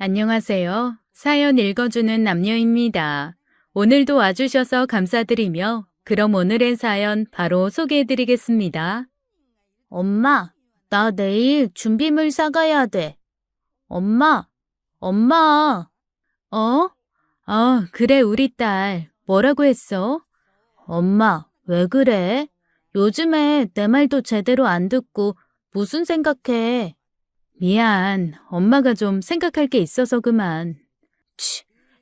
안녕하세요. 사연 읽어주는 남녀입니다. 오늘도 와주셔서 감사드리며, 그럼 오늘의 사연 바로 소개해드리겠습니다. 엄마, 나 내일 준비물 사가야 돼. 엄마, 엄마. 어? 그래, 우리 딸. 뭐라고 했어? 엄마, 왜 그래? 요즘에 내 말도 제대로 안 듣고 무슨 생각해? 미안, 엄마가 좀 생각할 게 있어서 그만.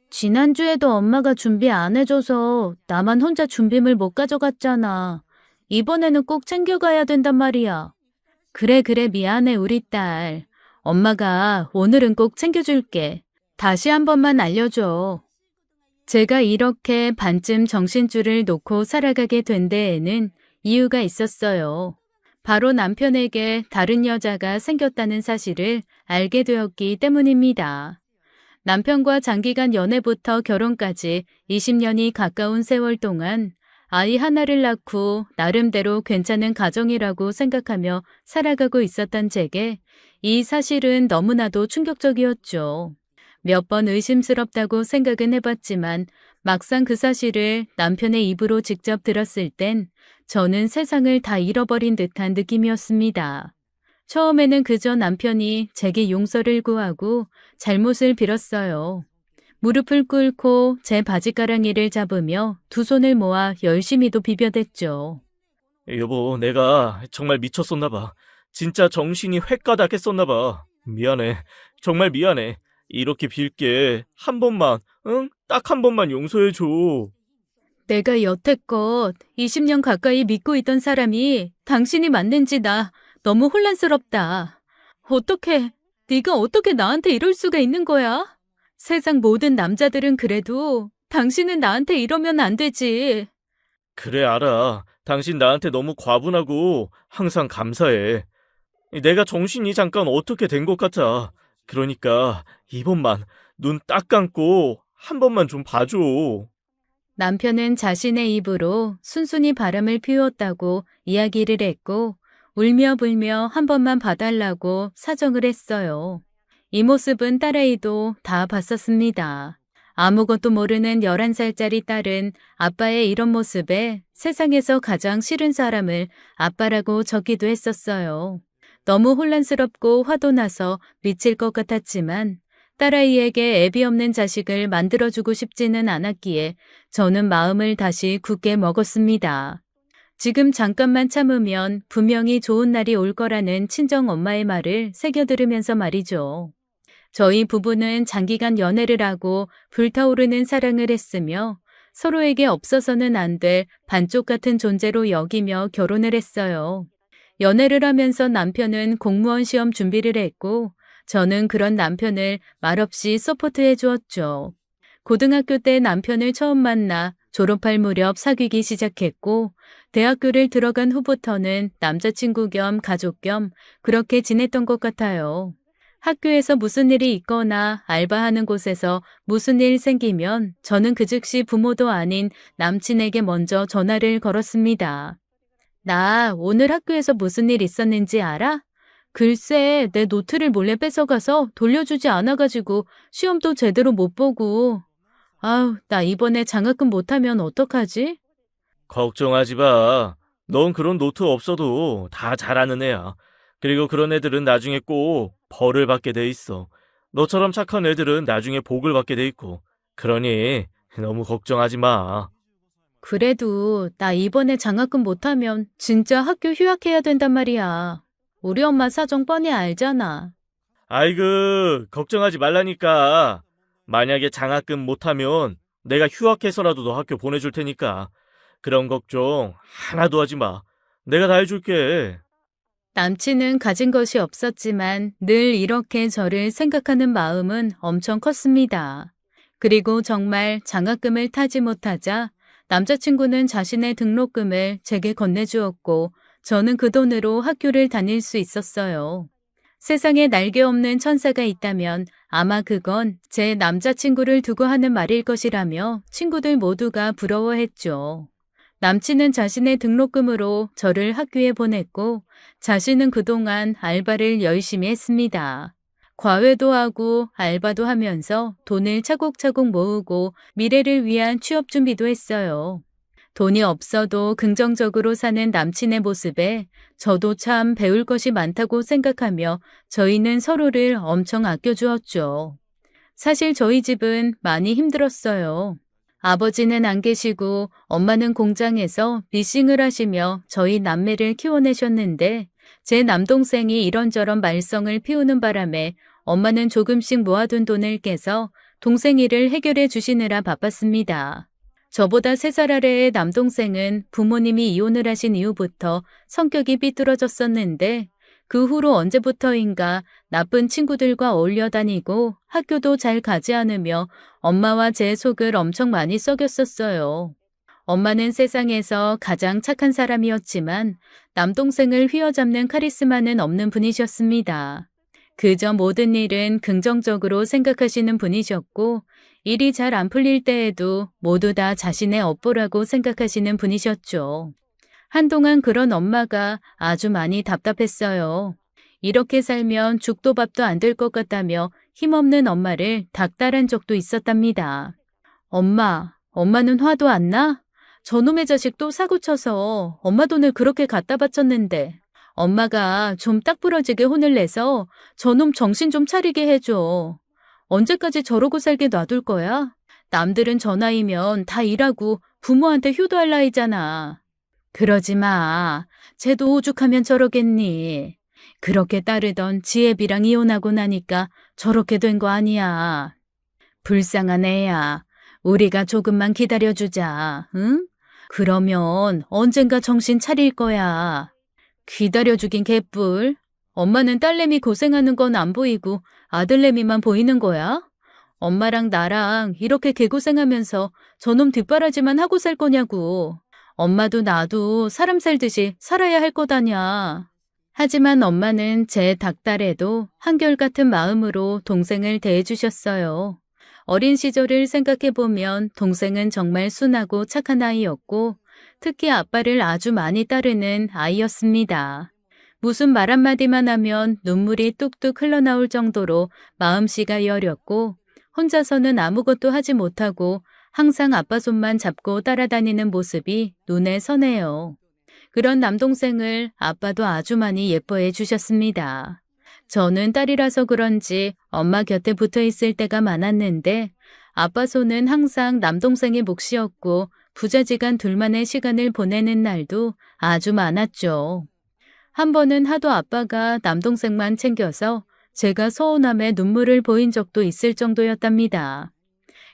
지난주에도 엄마가 준비 안 해줘서 나만 혼자 준비물 못 가져갔잖아. 이번에는 꼭 챙겨가야 된단 말이야. 그래, 미안해, 우리 딸. 엄마가 오늘은 꼭 챙겨줄게. 다시 한 번만 알려줘. 제가 이렇게 반쯤 정신줄을 놓고 살아가게 된 데에는 이유가 있었어요. 바로 남편에게 다른 여자가 생겼다는 사실을 알게 되었기 때문입니다. 남편과 장기간 연애부터 결혼까지 20년이 가까운 세월 동안 아이 하나를 낳고 나름대로 괜찮은 가정이라고 생각하며 살아가고 있었던 제게 이 사실은 너무나도 충격적이었죠. 몇 번 의심스럽다고 생각은 해봤지만 막상 그 사실을 남편의 입으로 직접 들었을 땐 저는 세상을 다 잃어버린 듯한 느낌이었습니다. 처음에는 그저 남편이 제게 용서를 구하고 잘못을 빌었어요. 무릎을 꿇고 제 바지가랑이를 잡으며 두 손을 모아 열심히도 비벼댔죠. 여보, 내가 정말 미쳤었나 봐. 진짜 정신이 획가닥했었나 봐. 미안해. 정말 미안해. 이렇게 빌게 한 번만, 응? 딱 한 번만 용서해줘. 내가 여태껏 20년 가까이 믿고 있던 사람이 당신이 맞는지 나 너무 혼란스럽다. 네가 어떻게 나한테 이럴 수가 있는 거야? 세상 모든 남자들은 그래도 당신은 나한테 이러면 안 되지. 그래, 알아. 당신 나한테 너무 과분하고 항상 감사해. 내가 정신이 잠깐 어떻게 된 것 같아. 그러니까 이번만 눈 딱 감고 한 번만 좀 봐줘. 남편은 자신의 입으로 순순히 바람을 피웠다고 이야기를 했고 울며 불며 한 번만 봐달라고 사정을 했어요. 이 모습은 딸아이도 다 봤었습니다. 아무것도 모르는 11살짜리 딸은 아빠의 이런 모습에 세상에서 가장 싫은 사람을 아빠라고 적기도 했었어요. 너무 혼란스럽고 화도 나서 미칠 것 같았지만 딸아이에게 애비 없는 자식을 만들어주고 싶지는 않았기에 저는 마음을 다시 굳게 먹었습니다. 지금 잠깐만 참으면 분명히 좋은 날이 올 거라는 친정 엄마의 말을 새겨 들으면서 말이죠. 저희 부부는 장기간 연애를 하고 불타오르는 사랑을 했으며 서로에게 없어서는 안 될 반쪽 같은 존재로 여기며 결혼을 했어요. 연애를 하면서 남편은 공무원 시험 준비를 했고 저는 그런 남편을 말없이 서포트해 주었죠. 고등학교 때 남편을 처음 만나 졸업할 무렵 사귀기 시작했고 대학교를 들어간 후부터는 남자친구 겸 가족 겸 그렇게 지냈던 것 같아요. 학교에서 무슨 일이 있거나 알바하는 곳에서 무슨 일 생기면 저는 그 즉시 부모도 아닌 남친에게 먼저 전화를 걸었습니다. 나 오늘 학교에서 무슨 일 있었는지 알아? 글쎄, 내 노트를 몰래 뺏어가서 돌려주지 않아가지고 시험도 제대로 못 보고. 나 이번에 장학금 못하면 어떡하지? 걱정하지 마. 넌 그런 노트 없어도 다 잘하는 애야. 그리고 그런 애들은 나중에 꼭 벌을 받게 돼 있어. 너처럼 착한 애들은 나중에 복을 받게 돼 있고. 그러니 너무 걱정하지 마. 그래도 나 이번에 장학금 못하면 진짜 학교 휴학해야 된단 말이야. 우리 엄마 사정 뻔히 알잖아. 아이고, 걱정하지 말라니까. 만약에 장학금 못하면 내가 휴학해서라도 너 학교 보내줄 테니까. 그런 걱정 하나도 하지 마. 내가 다 해줄게. 남친은 가진 것이 없었지만 늘 이렇게 저를 생각하는 마음은 엄청 컸습니다. 그리고 정말 장학금을 타지 못하자 남자친구는 자신의 등록금을 제게 건네주었고 저는 그 돈으로 학교를 다닐 수 있었어요. 세상에 날개 없는 천사가 있다면 아마 그건 제 남자친구를 두고 하는 말일 것이라며 친구들 모두가 부러워했죠. 남친은 자신의 등록금으로 저를 학교에 보냈고 자신은 그동안 알바를 열심히 했습니다. 과외도 하고 알바도 하면서 돈을 차곡차곡 모으고 미래를 위한 취업 준비도 했어요. 돈이 없어도 긍정적으로 사는 남친의 모습에 저도 참 배울 것이 많다고 생각하며 저희는 서로를 엄청 아껴주었죠. 사실 저희 집은 많이 힘들었어요. 아버지는 안 계시고 엄마는 공장에서 미싱을 하시며 저희 남매를 키워내셨는데 제 남동생이 이런저런 말썽을 피우는 바람에 엄마는 조금씩 모아둔 돈을 깨서 동생 일을 해결해 주시느라 바빴습니다. 저보다 3살 아래의 남동생은 부모님이 이혼을 하신 이후부터 성격이 삐뚤어졌었는데 그 후로 언제부터인가 나쁜 친구들과 어울려 다니고 학교도 잘 가지 않으며 엄마와 제 속을 엄청 많이 썩였었어요. 엄마는 세상에서 가장 착한 사람이었지만 남동생을 휘어잡는 카리스마는 없는 분이셨습니다. 그저 모든 일은 긍정적으로 생각하시는 분이셨고 일이 잘 안 풀릴 때에도 모두 다 자신의 업보라고 생각하시는 분이셨죠. 한동안 그런 엄마가 아주 많이 답답했어요. 이렇게 살면 죽도 밥도 안 될 것 같다며 힘없는 엄마를 닥달한 적도 있었답니다. 엄마는 화도 안 나? 저놈의 자식 또 사고쳐서 엄마 돈을 그렇게 갖다 바쳤는데 엄마가 좀 딱 부러지게 혼을 내서 저놈 정신 좀 차리게 해줘. 언제까지 저러고 살게 놔둘 거야? 남들은 저 나이면 다 일하고 부모한테 효도할 나이잖아. 그러지 마. 쟤도 오죽하면 저러겠니. 그렇게 따르던 지혜비랑 이혼하고 나니까 저렇게 된 거 아니야. 불쌍한 애야. 우리가 조금만 기다려주자. 응? 그러면 언젠가 정신 차릴 거야. 기다려주긴 개뿔. 엄마는 딸내미 고생하는 건 안 보이고 아들내미만 보이는 거야? 엄마랑 나랑 이렇게 개고생하면서 저놈 뒷바라지만 하고 살 거냐고. 엄마도 나도 사람 살듯이 살아야 할 거다냐. 하지만 엄마는 제 닥달에도 한결같은 마음으로 동생을 대해주셨어요. 어린 시절을 생각해보면 동생은 정말 순하고 착한 아이였고 특히 아빠를 아주 많이 따르는 아이였습니다. 무슨 말 한마디만 하면 눈물이 뚝뚝 흘러나올 정도로 마음씨가 여렸고 혼자서는 아무것도 하지 못하고 항상 아빠 손만 잡고 따라다니는 모습이 눈에 선해요. 그런 남동생을 아빠도 아주 많이 예뻐해 주셨습니다. 저는 딸이라서 그런지 엄마 곁에 붙어 있을 때가 많았는데 아빠 손은 항상 남동생의 몫이었고 부자지간 둘만의 시간을 보내는 날도 아주 많았죠. 한 번은 하도 아빠가 남동생만 챙겨서 제가 서운함에 눈물을 보인 적도 있을 정도였답니다.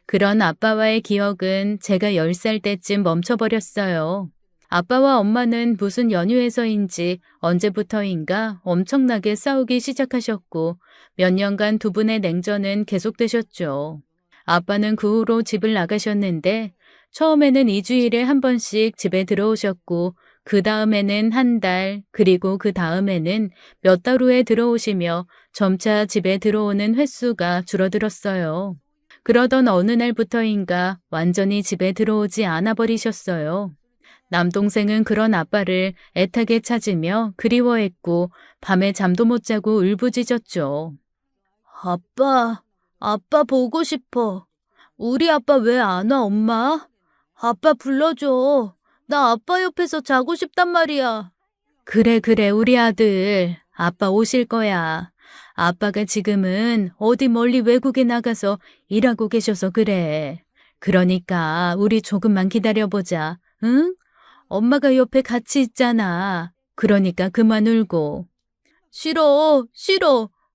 그런 아빠와의 기억은 제가 10살 때쯤 멈춰버렸어요. 아빠와 엄마는 무슨 연유에서인지 언제부터인가 엄청나게 싸우기 시작하셨고 몇 년간 두 분의 냉전은 계속되셨죠. 아빠는 그 후로 집을 나가셨는데 처음에는 2주일에 한 번씩 집에 들어오셨고 그 다음에는 한 달, 그리고 그 다음에는 몇 달 후에 들어오시며 점차 집에 들어오는 횟수가 줄어들었어요. 그러던 어느 날부터인가 완전히 집에 들어오지 않아 버리셨어요. 남동생은 그런 아빠를 애타게 찾으며 그리워했고 밤에 잠도 못 자고 울부짖었죠. 아빠 보고 싶어. 우리 아빠 왜 안 와, 엄마? 아빠 불러줘. 나 아빠 옆에서 자고 싶단 말이야. 그래, 우리 아들. 아빠 오실 거야. 아빠가 지금은 어디 멀리 외국에 나가서 일하고 계셔서 그래. 그러니까 우리 조금만 기다려보자. 응? 엄마가 옆에 같이 있잖아. 그러니까 그만 울고. 싫어.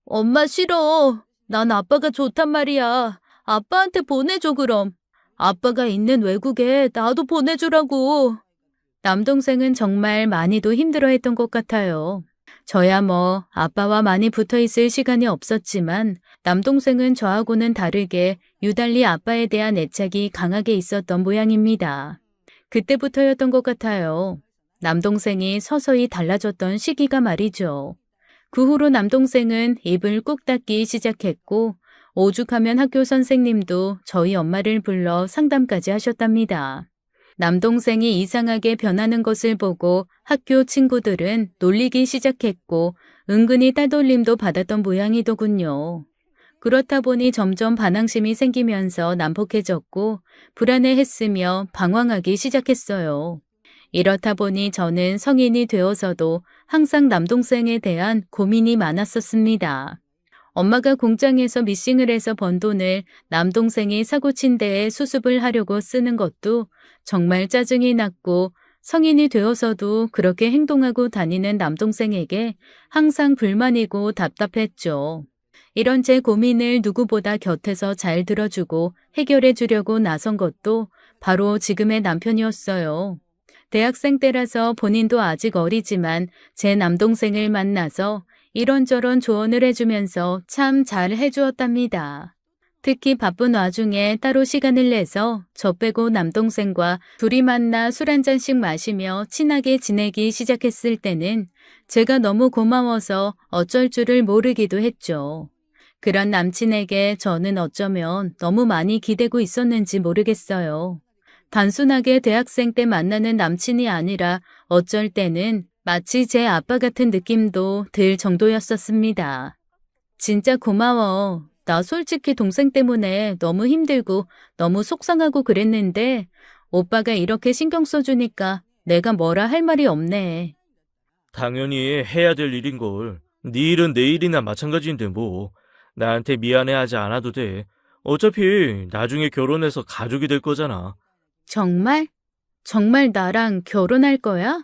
엄마 싫어. 난 아빠가 좋단 말이야. 아빠한테 보내줘 그럼. 아빠가 있는 외국에 나도 보내주라고. 남동생은 정말 많이도 힘들어했던 것 같아요. 저야 뭐 아빠와 많이 붙어있을 시간이 없었지만 남동생은 저하고는 다르게 유달리 아빠에 대한 애착이 강하게 있었던 모양입니다. 그때부터였던 것 같아요. 남동생이 서서히 달라졌던 시기가 말이죠. 그 후로 남동생은 입을 꾹 닫기 시작했고 오죽하면 학교 선생님도 저희 엄마를 불러 상담까지 하셨답니다. 남동생이 이상하게 변하는 것을 보고 학교 친구들은 놀리기 시작했고 은근히 따돌림도 받았던 모양이더군요. 그렇다 보니 점점 반항심이 생기면서 난폭해졌고 불안해했으며 방황하기 시작했어요. 이렇다 보니 저는 성인이 되어서도 항상 남동생에 대한 고민이 많았었습니다. 엄마가 공장에서 미싱을 해서 번 돈을 남동생이 사고친 데에 수습을 하려고 쓰는 것도 정말 짜증이 났고 성인이 되어서도 그렇게 행동하고 다니는 남동생에게 항상 불만이고 답답했죠. 이런 제 고민을 누구보다 곁에서 잘 들어주고 해결해 주려고 나선 것도 바로 지금의 남편이었어요. 대학생 때라서 본인도 아직 어리지만 제 남동생을 만나서 이런저런 조언을 해주면서 참 잘 해주었답니다. 특히 바쁜 와중에 따로 시간을 내서 저 빼고 남동생과 둘이 만나 술 한 잔씩 마시며 친하게 지내기 시작했을 때는 제가 너무 고마워서 어쩔 줄을 모르기도 했죠. 그런 남친에게 저는 어쩌면 너무 많이 기대고 있었는지 모르겠어요. 단순하게 대학생 때 만나는 남친이 아니라 어쩔 때는 마치 제 아빠 같은 느낌도 들 정도였었습니다. 진짜 고마워. 나 솔직히 동생 때문에 너무 힘들고 너무 속상하고 그랬는데 오빠가 이렇게 신경 써주니까 내가 뭐라 할 말이 없네. 당연히 해야 될 일인걸. 네 일은 내 일이나 마찬가지인데 뭐. 나한테 미안해하지 않아도 돼. 어차피 나중에 결혼해서 가족이 될 거잖아. 정말? 정말 나랑 결혼할 거야?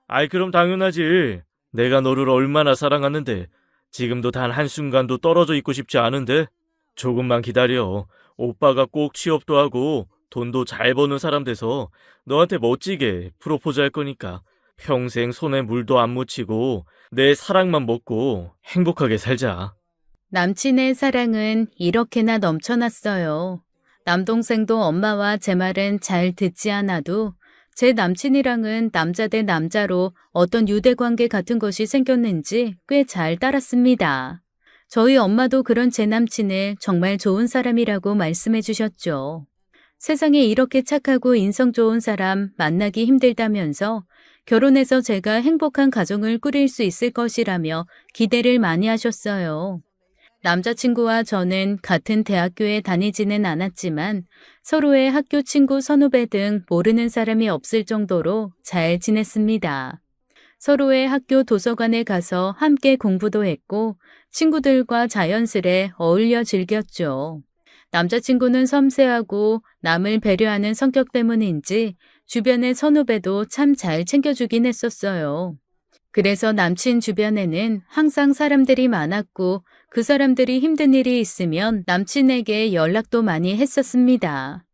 아이, 그럼 당연하지. 내가 너를 얼마나 사랑하는데. 지금도 단 한순간도 떨어져 있고 싶지 않은데. 조금만 기다려. 오빠가 꼭 취업도 하고 돈도 잘 버는 사람 돼서 너한테 멋지게 프로포즈 할 거니까. 평생 손에 물도 안 묻히고 내 사랑만 먹고 행복하게 살자. 남친의 사랑은 이렇게나 넘쳐났어요. 남동생도 엄마와 제 말은 잘 듣지 않아도 제 남친이랑은 남자 대 남자로 어떤 유대관계 같은 것이 생겼는지 꽤 잘 따랐습니다. 저희 엄마도 그런 제 남친을 정말 좋은 사람이라고 말씀해 주셨죠. 세상에 이렇게 착하고 인성 좋은 사람 만나기 힘들다면서 결혼해서 제가 행복한 가정을 꾸릴 수 있을 것이라며 기대를 많이 하셨어요. 남자친구와 저는 같은 대학교에 다니지는 않았지만 서로의 학교 친구 선후배 등 모르는 사람이 없을 정도로 잘 지냈습니다. 서로의 학교 도서관에 가서 함께 공부도 했고 친구들과 자연스레 어울려 즐겼죠. 남자친구는 섬세하고 남을 배려하는 성격 때문인지 주변의 선후배도 참 잘 챙겨주긴 했었어요. 그래서 남친 주변에는 항상 사람들이 많았고 그 사람들이 힘든 일이 있으면 남친에게 연락도 많이 했었습니다.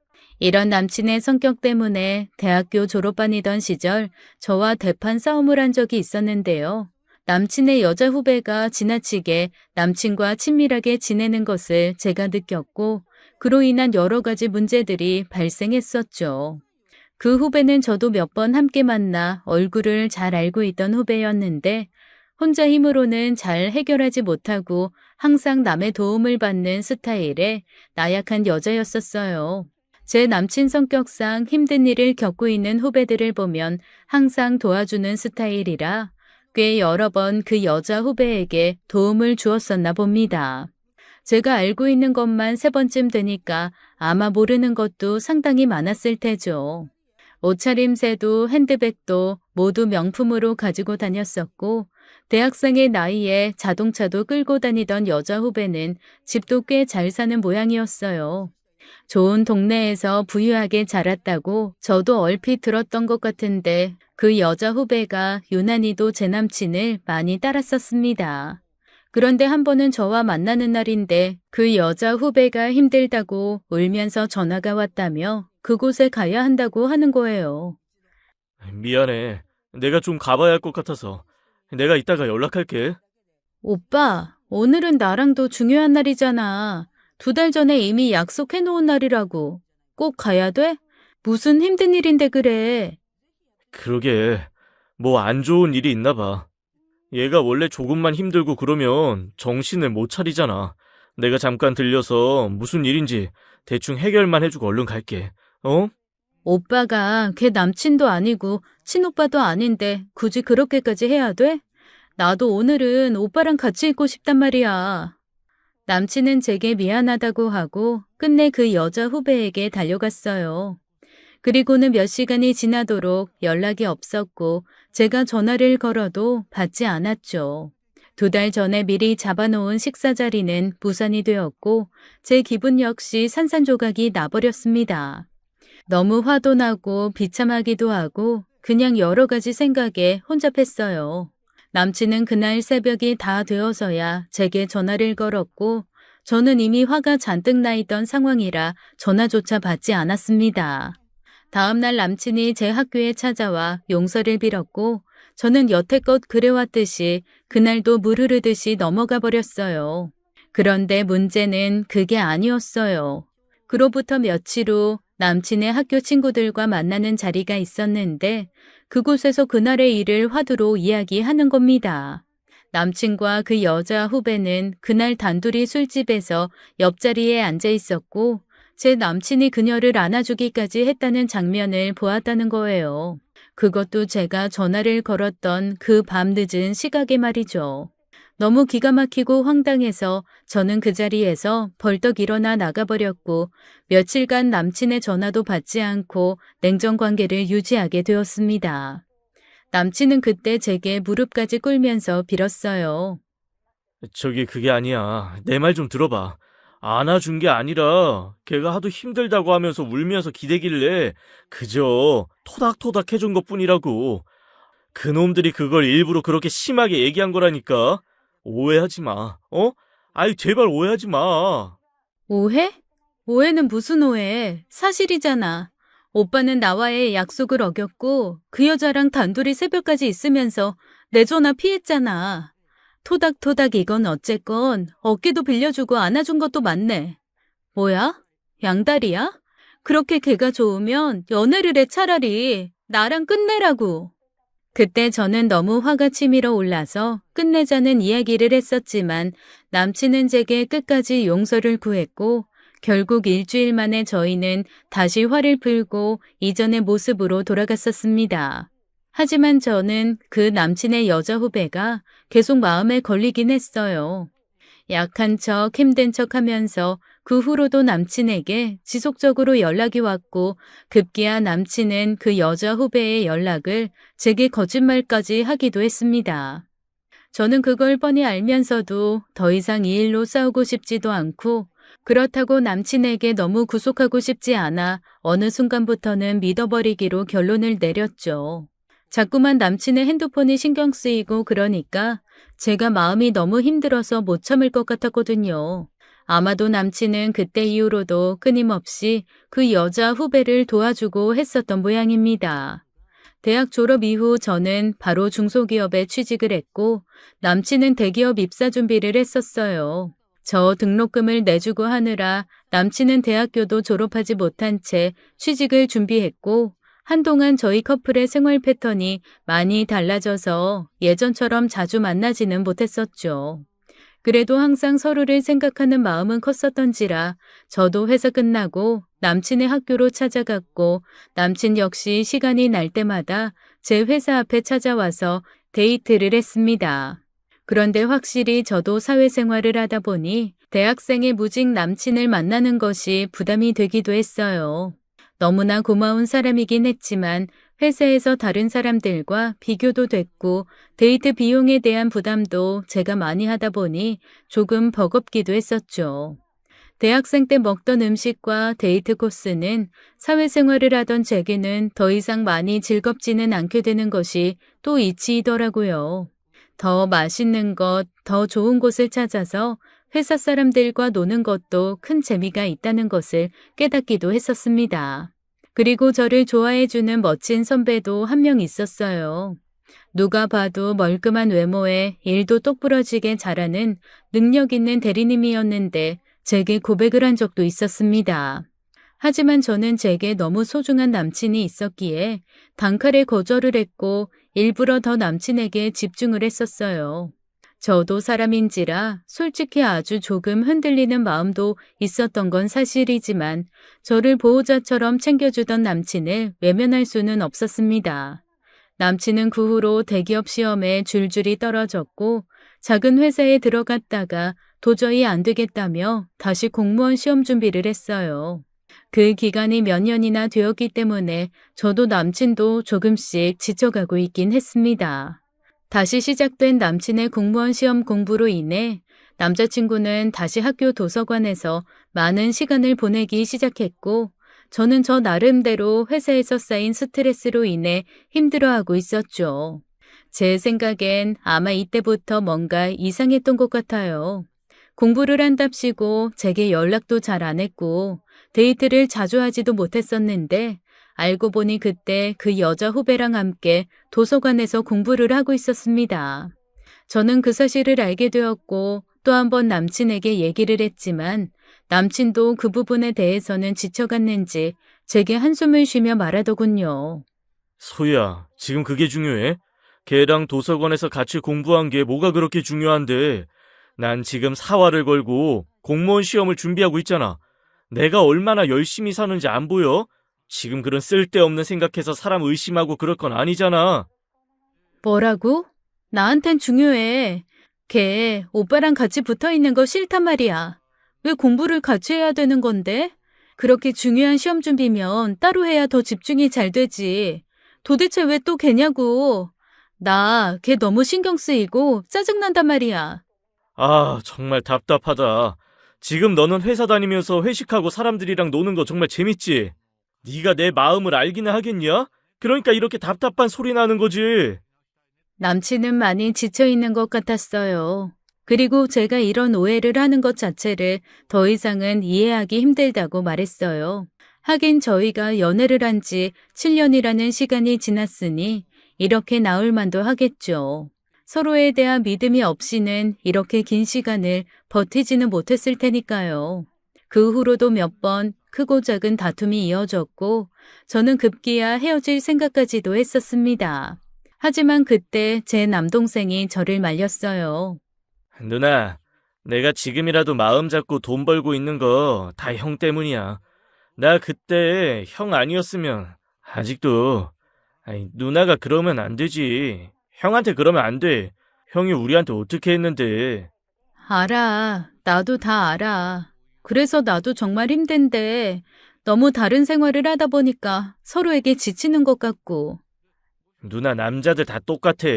이런 남친의 성격 때문에 대학교 졸업반이던 시절 저와 대판 싸움을 한 적이 있었는데요. 남친의 여자 후배가 지나치게 남친과 친밀하게 지내는 것을 제가 느꼈고 그로 인한 여러 가지 문제들이 발생했었죠. 그 후배는 저도 몇 번 함께 만나 얼굴을 잘 알고 있던 후배였는데 혼자 힘으로는 잘 해결하지 못하고 항상 남의 도움을 받는 스타일의 나약한 여자였었어요. 제 남친 성격상 힘든 일을 겪고 있는 후배들을 보면 항상 도와주는 스타일이라 꽤 여러 번 그 여자 후배에게 도움을 주었었나 봅니다. 제가 알고 있는 것만 3번쯤 되니까 아마 모르는 것도 상당히 많았을 테죠. 옷차림새도 핸드백도 모두 명품으로 가지고 다녔었고 대학생의 나이에 자동차도 끌고 다니던 여자 후배는 집도 꽤 잘 사는 모양이었어요. 좋은 동네에서 부유하게 자랐다고 저도 얼핏 들었던 것 같은데 그 여자 후배가 유난히도 제 남친을 많이 따랐었습니다. 그런데 한 번은 저와 만나는 날인데 그 여자 후배가 힘들다고 울면서 전화가 왔다며 그곳에 가야 한다고 하는 거예요. 미안해. 내가 좀 가봐야 할 것 같아서. 내가 이따가 연락할게. 오빠, 오늘은 나랑도 중요한 날이잖아. 2달 전에 이미 약속해 놓은 날이라고. 꼭 가야 돼? 무슨 힘든 일인데 그래. 그러게. 뭐 안 좋은 일이 있나 봐. 얘가 원래 조금만 힘들고 그러면 정신을 못 차리잖아. 내가 잠깐 들려서 무슨 일인지 대충 해결만 해주고 얼른 갈게. 어? 오빠가 걔 남친도 아니고 친오빠도 아닌데 굳이 그렇게까지 해야 돼? 나도 오늘은 오빠랑 같이 있고 싶단 말이야. 남친은 제게 미안하다고 하고 끝내 그 여자 후배에게 달려갔어요. 그리고는 몇 시간이 지나도록 연락이 없었고 제가 전화를 걸어도 받지 않았죠. 2달 전에 미리 잡아놓은 식사 자리는 무산이 되었고 제 기분 역시 산산조각이 나버렸습니다. 너무 화도 나고 비참하기도 하고 그냥 여러 가지 생각에 혼잡했어요. 남친은 그날 새벽이 다 되어서야 제게 전화를 걸었고 저는 이미 화가 잔뜩 나 있던 상황이라 전화조차 받지 않았습니다. 다음날 남친이 제 학교에 찾아와 용서를 빌었고 저는 여태껏 그래왔듯이 그날도 물 흐르듯이 넘어가 버렸어요. 그런데 문제는 그게 아니었어요. 그로부터 며칠 후 남친의 학교 친구들과 만나는 자리가 있었는데 그곳에서 그날의 일을 화두로 이야기하는 겁니다. 남친과 그 여자 후배는 그날 단둘이 술집에서 옆자리에 앉아 있었고 제 남친이 그녀를 안아주기까지 했다는 장면을 보았다는 거예요. 그것도 제가 전화를 걸었던 그 밤 늦은 시각에 말이죠. 너무 기가 막히고 황당해서 저는 그 자리에서 벌떡 일어나 나가버렸고 며칠간 남친의 전화도 받지 않고 냉정 관계를 유지하게 되었습니다. 남친은 그때 제게 무릎까지 꿇으면서 빌었어요. 저기 그게 아니야. 내 말 좀 들어봐. 안아준 게 아니라 걔가 하도 힘들다고 하면서 울면서 기대길래 그저 토닥토닥 해준 것뿐이라고. 그놈들이 그걸 일부러 그렇게 심하게 얘기한 거라니까. 오해하지 마. 어? 아이 제발 오해하지 마. 오해? 오해는 무슨 오해? 사실이잖아. 오빠는 나와의 약속을 어겼고 그 여자랑 단둘이 새벽까지 있으면서 내 전화 피했잖아. 토닥토닥 이건 어쨌건 어깨도 빌려주고 안아준 것도 맞네. 뭐야? 양다리야? 그렇게 걔가 좋으면 연애를 해 차라리. 나랑 끝내라고. 그때 저는 너무 화가 치밀어 올라서 끝내자는 이야기를 했었지만 남친은 제게 끝까지 용서를 구했고 결국 일주일 만에 저희는 다시 화를 풀고 이전의 모습으로 돌아갔었습니다. 하지만 저는 그 남친의 여자 후배가 계속 마음에 걸리긴 했어요. 약한 척, 힘든 척 하면서 그 후로도 남친에게 지속적으로 연락이 왔고 급기야 남친은 그 여자 후배의 연락을 제게 거짓말까지 하기도 했습니다. 저는 그걸 뻔히 알면서도 더 이상 이 일로 싸우고 싶지도 않고 그렇다고 남친에게 너무 구속하고 싶지 않아 어느 순간부터는 믿어버리기로 결론을 내렸죠. 자꾸만 남친의 핸드폰이 신경 쓰이고 그러니까 제가 마음이 너무 힘들어서 못 참을 것 같았거든요. 아마도 남친은 그때 이후로도 끊임없이 그 여자 후배를 도와주고 했었던 모양입니다. 대학 졸업 이후 저는 바로 중소기업에 취직을 했고 남친은 대기업 입사 준비를 했었어요. 저 등록금을 내주고 하느라 남친은 대학교도 졸업하지 못한 채 취직을 준비했고 한동안 저희 커플의 생활 패턴이 많이 달라져서 예전처럼 자주 만나지는 못했었죠. 그래도 항상 서로를 생각하는 마음은 컸었던지라 저도 회사 끝나고 남친의 학교로 찾아갔고 남친 역시 시간이 날 때마다 제 회사 앞에 찾아와서 데이트를 했습니다. 그런데 확실히 저도 사회생활을 하다 보니 대학생의 무직 남친을 만나는 것이 부담이 되기도 했어요. 너무나 고마운 사람이긴 했지만 회사에서 다른 사람들과 비교도 됐고 데이트 비용에 대한 부담도 제가 많이 하다 보니 조금 버겁기도 했었죠. 대학생 때 먹던 음식과 데이트 코스는 사회생활을 하던 제게는 더 이상 많이 즐겁지는 않게 되는 것이 또 이치이더라고요. 더 맛있는 것, 더 좋은 곳을 찾아서 회사 사람들과 노는 것도 큰 재미가 있다는 것을 깨닫기도 했었습니다. 그리고 저를 좋아해주는 멋진 선배도 한 명 있었어요. 누가 봐도 멀끔한 외모에 일도 똑부러지게 잘하는 능력 있는 대리님이었는데 제게 고백을 한 적도 있었습니다. 하지만 저는 제게 너무 소중한 남친이 있었기에 단칼에 거절을 했고 일부러 더 남친에게 집중을 했었어요. 저도 사람인지라 솔직히 아주 조금 흔들리는 마음도 있었던 건 사실이지만 저를 보호자처럼 챙겨주던 남친을 외면할 수는 없었습니다. 남친은 그 후로 대기업 시험에 줄줄이 떨어졌고 작은 회사에 들어갔다가 도저히 안 되겠다며 다시 공무원 시험 준비를 했어요. 그 기간이 몇 년이나 되었기 때문에 저도 남친도 조금씩 지쳐가고 있긴 했습니다. 다시 시작된 남친의 공무원 시험 공부로 인해 남자친구는 다시 학교 도서관에서 많은 시간을 보내기 시작했고 저는 저 나름대로 회사에서 쌓인 스트레스로 인해 힘들어하고 있었죠. 제 생각엔 아마 이때부터 뭔가 이상했던 것 같아요. 공부를 한답시고 제게 연락도 잘 안 했고 데이트를 자주 하지도 못했었는데 알고 보니 그때 그 여자 후배랑 함께 도서관에서 공부를 하고 있었습니다. 저는 그 사실을 알게 되었고 또 한 번 남친에게 얘기를 했지만 남친도 그 부분에 대해서는 지쳐갔는지 제게 한숨을 쉬며 말하더군요. 소희야, 지금 그게 중요해? 걔랑 도서관에서 같이 공부한 게 뭐가 그렇게 중요한데? 난 지금 사활을 걸고 공무원 시험을 준비하고 있잖아. 내가 얼마나 열심히 사는지 안 보여? 지금 그런 쓸데없는 생각해서 사람 의심하고 그럴 건 아니잖아. 뭐라고? 나한텐 중요해. 걔 오빠랑 같이 붙어 있는 거 싫단 말이야. 왜 공부를 같이 해야 되는 건데? 그렇게 중요한 시험 준비면 따로 해야 더 집중이 잘 되지. 도대체 왜 또 걔냐고. 나 걔 너무 신경 쓰이고 짜증난단 말이야. 아, 정말 답답하다. 지금 너는 회사 다니면서 회식하고 사람들이랑 노는 거 정말 재밌지? 네가 내 마음을 알기는 하겠냐? 그러니까 이렇게 답답한 소리 나는 거지. 남친은 많이 지쳐 있는 것 같았어요. 그리고 제가 이런 오해를 하는 것 자체를 더 이상은 이해하기 힘들다고 말했어요. 하긴 저희가 연애를 한 지 7년이라는 시간이 지났으니 이렇게 나올 만도 하겠죠. 서로에 대한 믿음이 없이는 이렇게 긴 시간을 버티지는 못했을 테니까요. 그 후로도 몇 번 크고 작은 다툼이 이어졌고 저는 급기야 헤어질 생각까지도 했었습니다. 하지만 그때 제 남동생이 저를 말렸어요. 누나, 내가 지금이라도 마음 잡고 돈 벌고 있는 거 다 형 때문이야. 나 그때 형 아니었으면 아직도 누나가 그러면 안 되지. 형한테 그러면 안 돼. 형이 우리한테 어떻게 했는데. 알아. 나도 다 알아. 그래서 나도 정말 힘든데 너무 다른 생활을 하다 보니까 서로에게 지치는 것 같고. 누나 남자들 다 똑같아.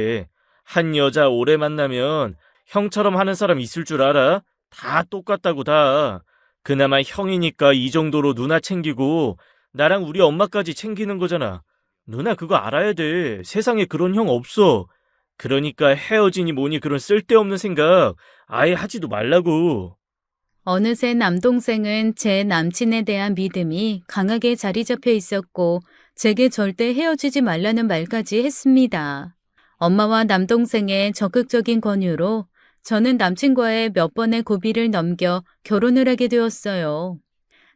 한 여자 오래 만나면 형처럼 하는 사람 있을 줄 알아? 다 똑같다고 다. 그나마 형이니까 이 정도로 누나 챙기고 나랑 우리 엄마까지 챙기는 거잖아. 누나 그거 알아야 돼. 세상에 그런 형 없어. 그러니까 헤어지니 뭐니 그런 쓸데없는 생각 아예 하지도 말라고. 어느새 남동생은 제 남친에 대한 믿음이 강하게 자리 잡혀 있었고 제게 절대 헤어지지 말라는 말까지 했습니다. 엄마와 남동생의 적극적인 권유로 저는 남친과의 몇 번의 고비를 넘겨 결혼을 하게 되었어요.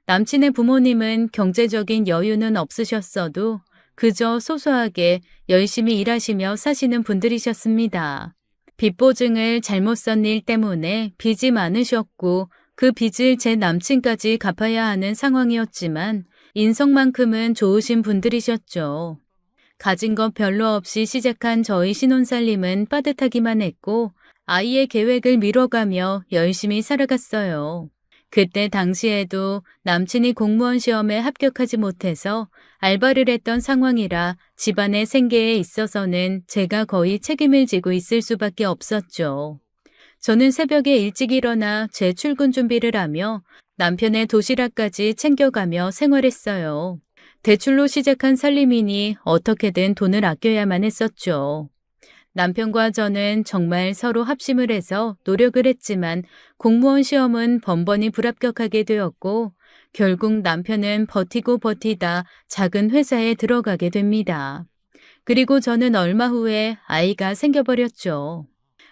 남친의 부모님은 경제적인 여유는 없으셨어도 그저 소소하게 열심히 일하시며 사시는 분들이셨습니다. 빚 보증을 잘못 쓴 일 때문에 빚이 많으셨고 그 빚을 제 남친까지 갚아야 하는 상황이었지만 인성만큼은 좋으신 분들이셨죠. 가진 것 별로 없이 시작한 저희 신혼살림은 빠듯하기만 했고 아이의 계획을 미뤄가며 열심히 살아갔어요. 그때 당시에도 남친이 공무원 시험에 합격하지 못해서 알바를 했던 상황이라 집안의 생계에 있어서는 제가 거의 책임을 지고 있을 수밖에 없었죠. 저는 새벽에 일찍 일어나 제 출근 준비를 하며 남편의 도시락까지 챙겨가며 생활했어요. 대출로 시작한 살림이니 어떻게든 돈을 아껴야만 했었죠. 남편과 저는 정말 서로 합심을 해서 노력을 했지만 공무원 시험은 번번이 불합격하게 되었고 결국 남편은 버티고 버티다 작은 회사에 들어가게 됩니다. 그리고 저는 얼마 후에 아이가 생겨버렸죠.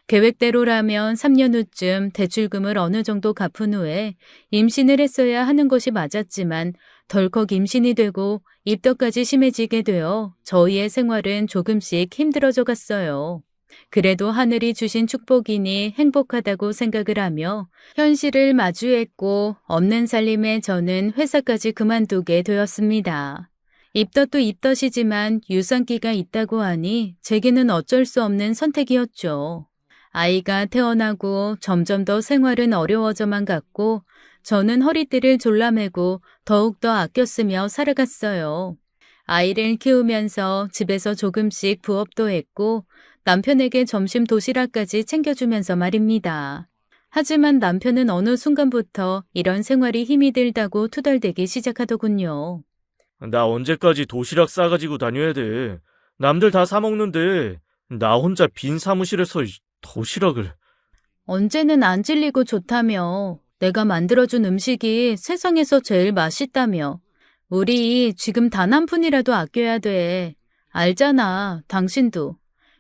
계획대로라면 3년 후쯤 대출금을 어느 정도 갚은 후에 임신을 했어야 하는 것이 맞았지만 덜컥 임신이 되고 입덧까지 심해지게 되어 저희의 생활은 조금씩 힘들어져 갔어요. 그래도 하늘이 주신 축복이니 행복하다고 생각을 하며 현실을 마주했고 없는 살림에 저는 회사까지 그만두게 되었습니다. 입덧도 입덧이지만 유산기가 있다고 하니 제게는 어쩔 수 없는 선택이었죠. 아이가 태어나고 점점 더 생활은 어려워져만 갔고 저는 허리띠를 졸라매고 더욱더 아껴 쓰며 살아갔어요. 아이를 키우면서 집에서 조금씩 부업도 했고 남편에게 점심 도시락까지 챙겨주면서 말입니다. 하지만 남편은 어느 순간부터 이런 생활이 힘이 들다고 투덜대기 시작하더군요. 나 언제까지 도시락 싸가지고 다녀야 돼. 남들 다 사 먹는데 나 혼자 빈 사무실에서 도시락을. 언제는 안 질리고 좋다며. 내가 만들어준 음식이 세상에서 제일 맛있다며. 우리 지금 단 한 푼이라도 아껴야 돼. 알잖아, 당신도.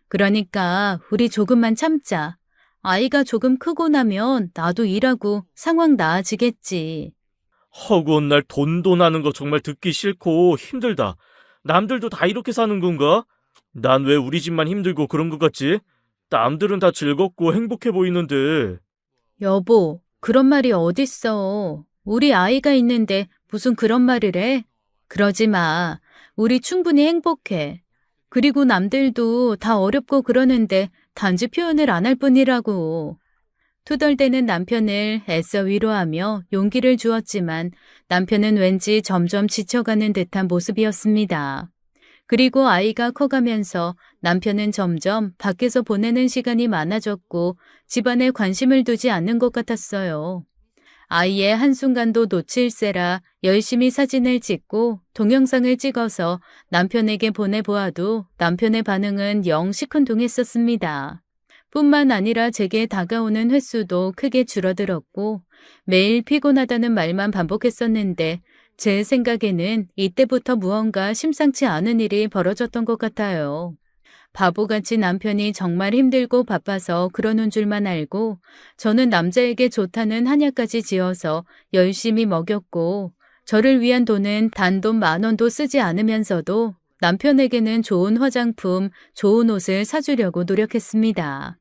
그러니까 우리 조금만 참자. 아이가 조금 크고 나면 나도 일하고 상황 나아지겠지. 허구한 날 돈도 나는 거 정말 듣기 싫고 힘들다. 남들도 다 이렇게 사는 건가? 난 왜 우리 집만 힘들고 그런 것 같지? 남들은 다 즐겁고 행복해 보이는데. 여보, 그런 말이 어딨어. 우리 아이가 있는데 무슨 그런 말을 해? 그러지 마. 우리 충분히 행복해. 그리고 남들도 다 어렵고 그러는데 단지 표현을 안 할 뿐이라고. 투덜대는 남편을 애써 위로하며 용기를 주었지만 남편은 왠지 점점 지쳐가는 듯한 모습이었습니다. 그리고 아이가 커가면서 남편은 점점 밖에서 보내는 시간이 많아졌고 집안에 관심을 두지 않는 것 같았어요. 아이의 한순간도 놓칠세라 열심히 사진을 찍고 동영상을 찍어서 남편에게 보내보아도 남편의 반응은 영 시큰둥했었습니다. 뿐만 아니라 제게 다가오는 횟수도 크게 줄어들었고 매일 피곤하다는 말만 반복했었는데 제 생각에는 이때부터 무언가 심상치 않은 일이 벌어졌던 것 같아요. 바보같이 남편이 정말 힘들고 바빠서 그러는 줄만 알고 저는 남자에게 좋다는 한약까지 지어서 열심히 먹였고 저를 위한 돈은 단돈 10,000원도 쓰지 않으면서도 남편에게는 좋은 화장품, 좋은 옷을 사주려고 노력했습니다.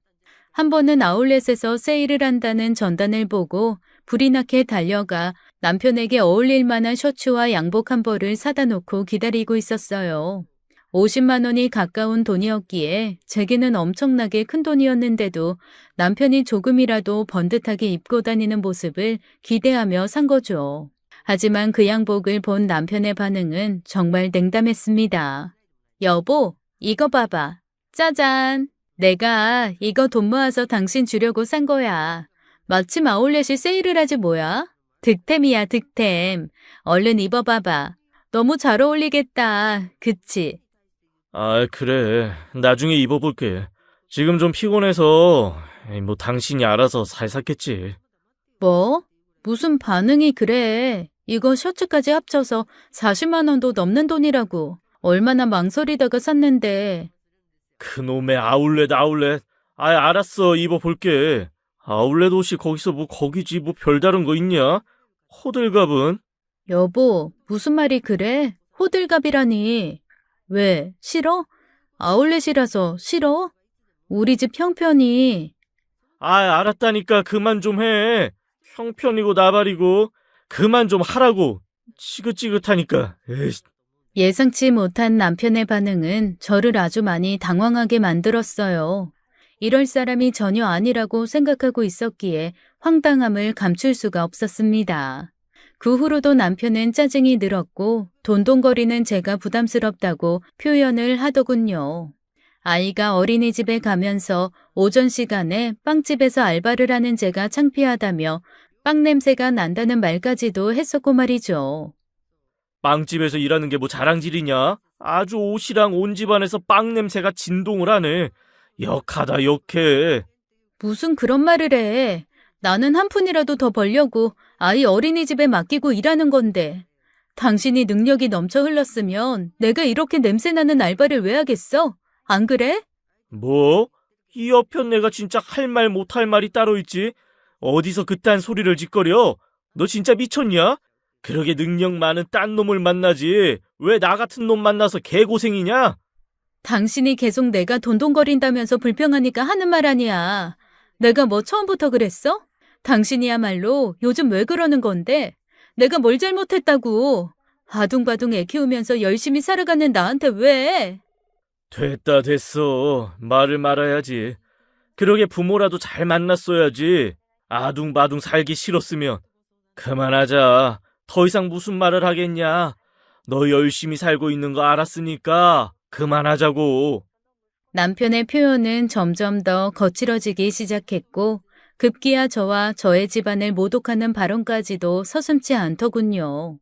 한 번은 아울렛에서 세일을 한다는 전단을 보고 불이 나게 달려가 남편에게 어울릴 만한 셔츠와 양복 한 벌을 사다 놓고 기다리고 있었어요. 50만 원이 가까운 돈이었기에 제게는 엄청나게 큰 돈이었는데도 남편이 조금이라도 번듯하게 입고 다니는 모습을 기대하며 산 거죠. 하지만 그 양복을 본 남편의 반응은 정말 냉담했습니다. 여보, 이거 봐봐. 짜잔. 내가 이거 돈 모아서 당신 주려고 산 거야. 마침 아울렛이 세일을 하지 뭐야? 득템이야, 득템. 얼른 입어봐봐. 너무 잘 어울리겠다. 그치? 아, 그래. 나중에 입어볼게. 지금 좀 피곤해서 뭐 당신이 알아서 잘 샀겠지. 뭐? 무슨 반응이 그래? 이거 셔츠까지 합쳐서 40만 원도 넘는 돈이라고. 얼마나 망설이다가 샀는데. 그놈의 아울렛. 아, 알았어. 입어볼게. 아울렛 옷이 거기서 뭐 거기지 뭐 별다른 거 있냐? 호들갑은? 여보, 무슨 말이 그래? 호들갑이라니. 왜? 싫어? 아울렛이라서 싫어? 우리 집 형편이. 아, 알았다니까 그만 좀 해. 형편이고 나발이고 그만 좀 하라고. 지긋지긋하니까. 에이. 예상치 못한 남편의 반응은 저를 아주 많이 당황하게 만들었어요. 이럴 사람이 전혀 아니라고 생각하고 있었기에 황당함을 감출 수가 없었습니다. 그 후로도 남편은 짜증이 늘었고 돈돈거리는 제가 부담스럽다고 표현을 하더군요. 아이가 어린이집에 가면서 오전 시간에 빵집에서 알바를 하는 제가 창피하다며 빵 냄새가 난다는 말까지도 했었고 말이죠. 빵집에서 일하는 게 뭐 자랑질이냐? 아주 옷이랑 온 집안에서 빵 냄새가 진동을 하네. 역하다 역해. 무슨 그런 말을 해. 나는 한 푼이라도 더 벌려고 아이 어린이집에 맡기고 일하는 건데. 당신이 능력이 넘쳐 흘렀으면 내가 이렇게 냄새나는 알바를 왜 하겠어? 안 그래? 뭐? 이 여편 내가 진짜 할 말 못할 말이 따로 있지? 어디서 그딴 소리를 짓거려? 너 진짜 미쳤냐? 그러게 능력 많은 딴 놈을 만나지 왜 나 같은 놈 만나서 개고생이냐? 당신이 계속 내가 돈돈거린다면서 불평하니까 하는 말 아니야. 내가 뭐 처음부터 그랬어? 당신이야말로 요즘 왜 그러는 건데? 내가 뭘 잘못했다고. 아둥바둥 애 키우면서 열심히 살아가는 나한테 왜? 됐다 됐어. 말을 말아야지. 그러게 부모라도 잘 만났어야지. 아둥바둥 살기 싫었으면. 그만하자. 더 이상 무슨 말을 하겠냐. 너 열심히 살고 있는 거 알았으니까 그만하자고. 남편의 표현은 점점 더 거칠어지기 시작했고 급기야 저와 저의 집안을 모독하는 발언까지도 서슴지 않더군요.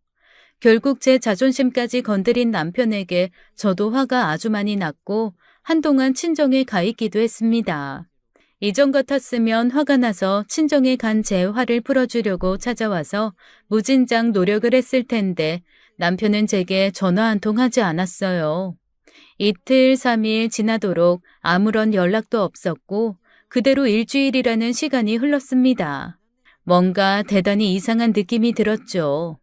결국 제 자존심까지 건드린 남편에게 저도 화가 아주 많이 났고 한동안 친정에 가 있기도 했습니다. 이전 같았으면 화가 나서 친정에 간 제 화를 풀어주려고 찾아와서 무진장 노력을 했을 텐데 남편은 제게 전화 한 통 하지 않았어요. 이틀, 3일 지나도록 아무런 연락도 없었고 그대로 일주일이라는 시간이 흘렀습니다. 뭔가 대단히 이상한 느낌이 들었죠.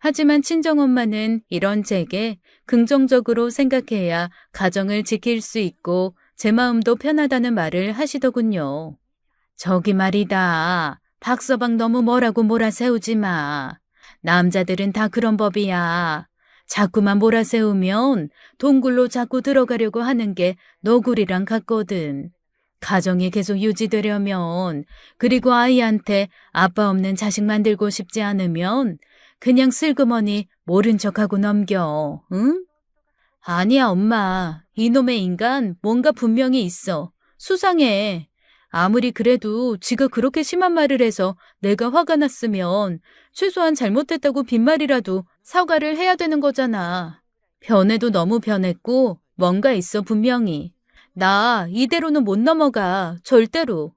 하지만 친정엄마는 이런 제게 긍정적으로 생각해야 가정을 지킬 수 있고 제 마음도 편하다는 말을 하시더군요. 저기 말이다. 박서방 너무 뭐라고 몰아세우지 마. 남자들은 다 그런 법이야. 자꾸만 몰아세우면 동굴로 자꾸 들어가려고 하는 게 너구리랑 같거든. 가정이 계속 유지되려면, 그리고 아이한테 아빠 없는 자식 만들고 싶지 않으면 그냥 슬그머니 모른 척하고 넘겨, 응? 아니야, 엄마. 이놈의 인간 뭔가 분명히 있어. 수상해. 아무리 그래도 지가 그렇게 심한 말을 해서 내가 화가 났으면 최소한 잘못했다고 빈말이라도 사과를 해야 되는 거잖아. 변해도 너무 변했고 뭔가 있어 분명히. 나 이대로는 못 넘어가. 절대로.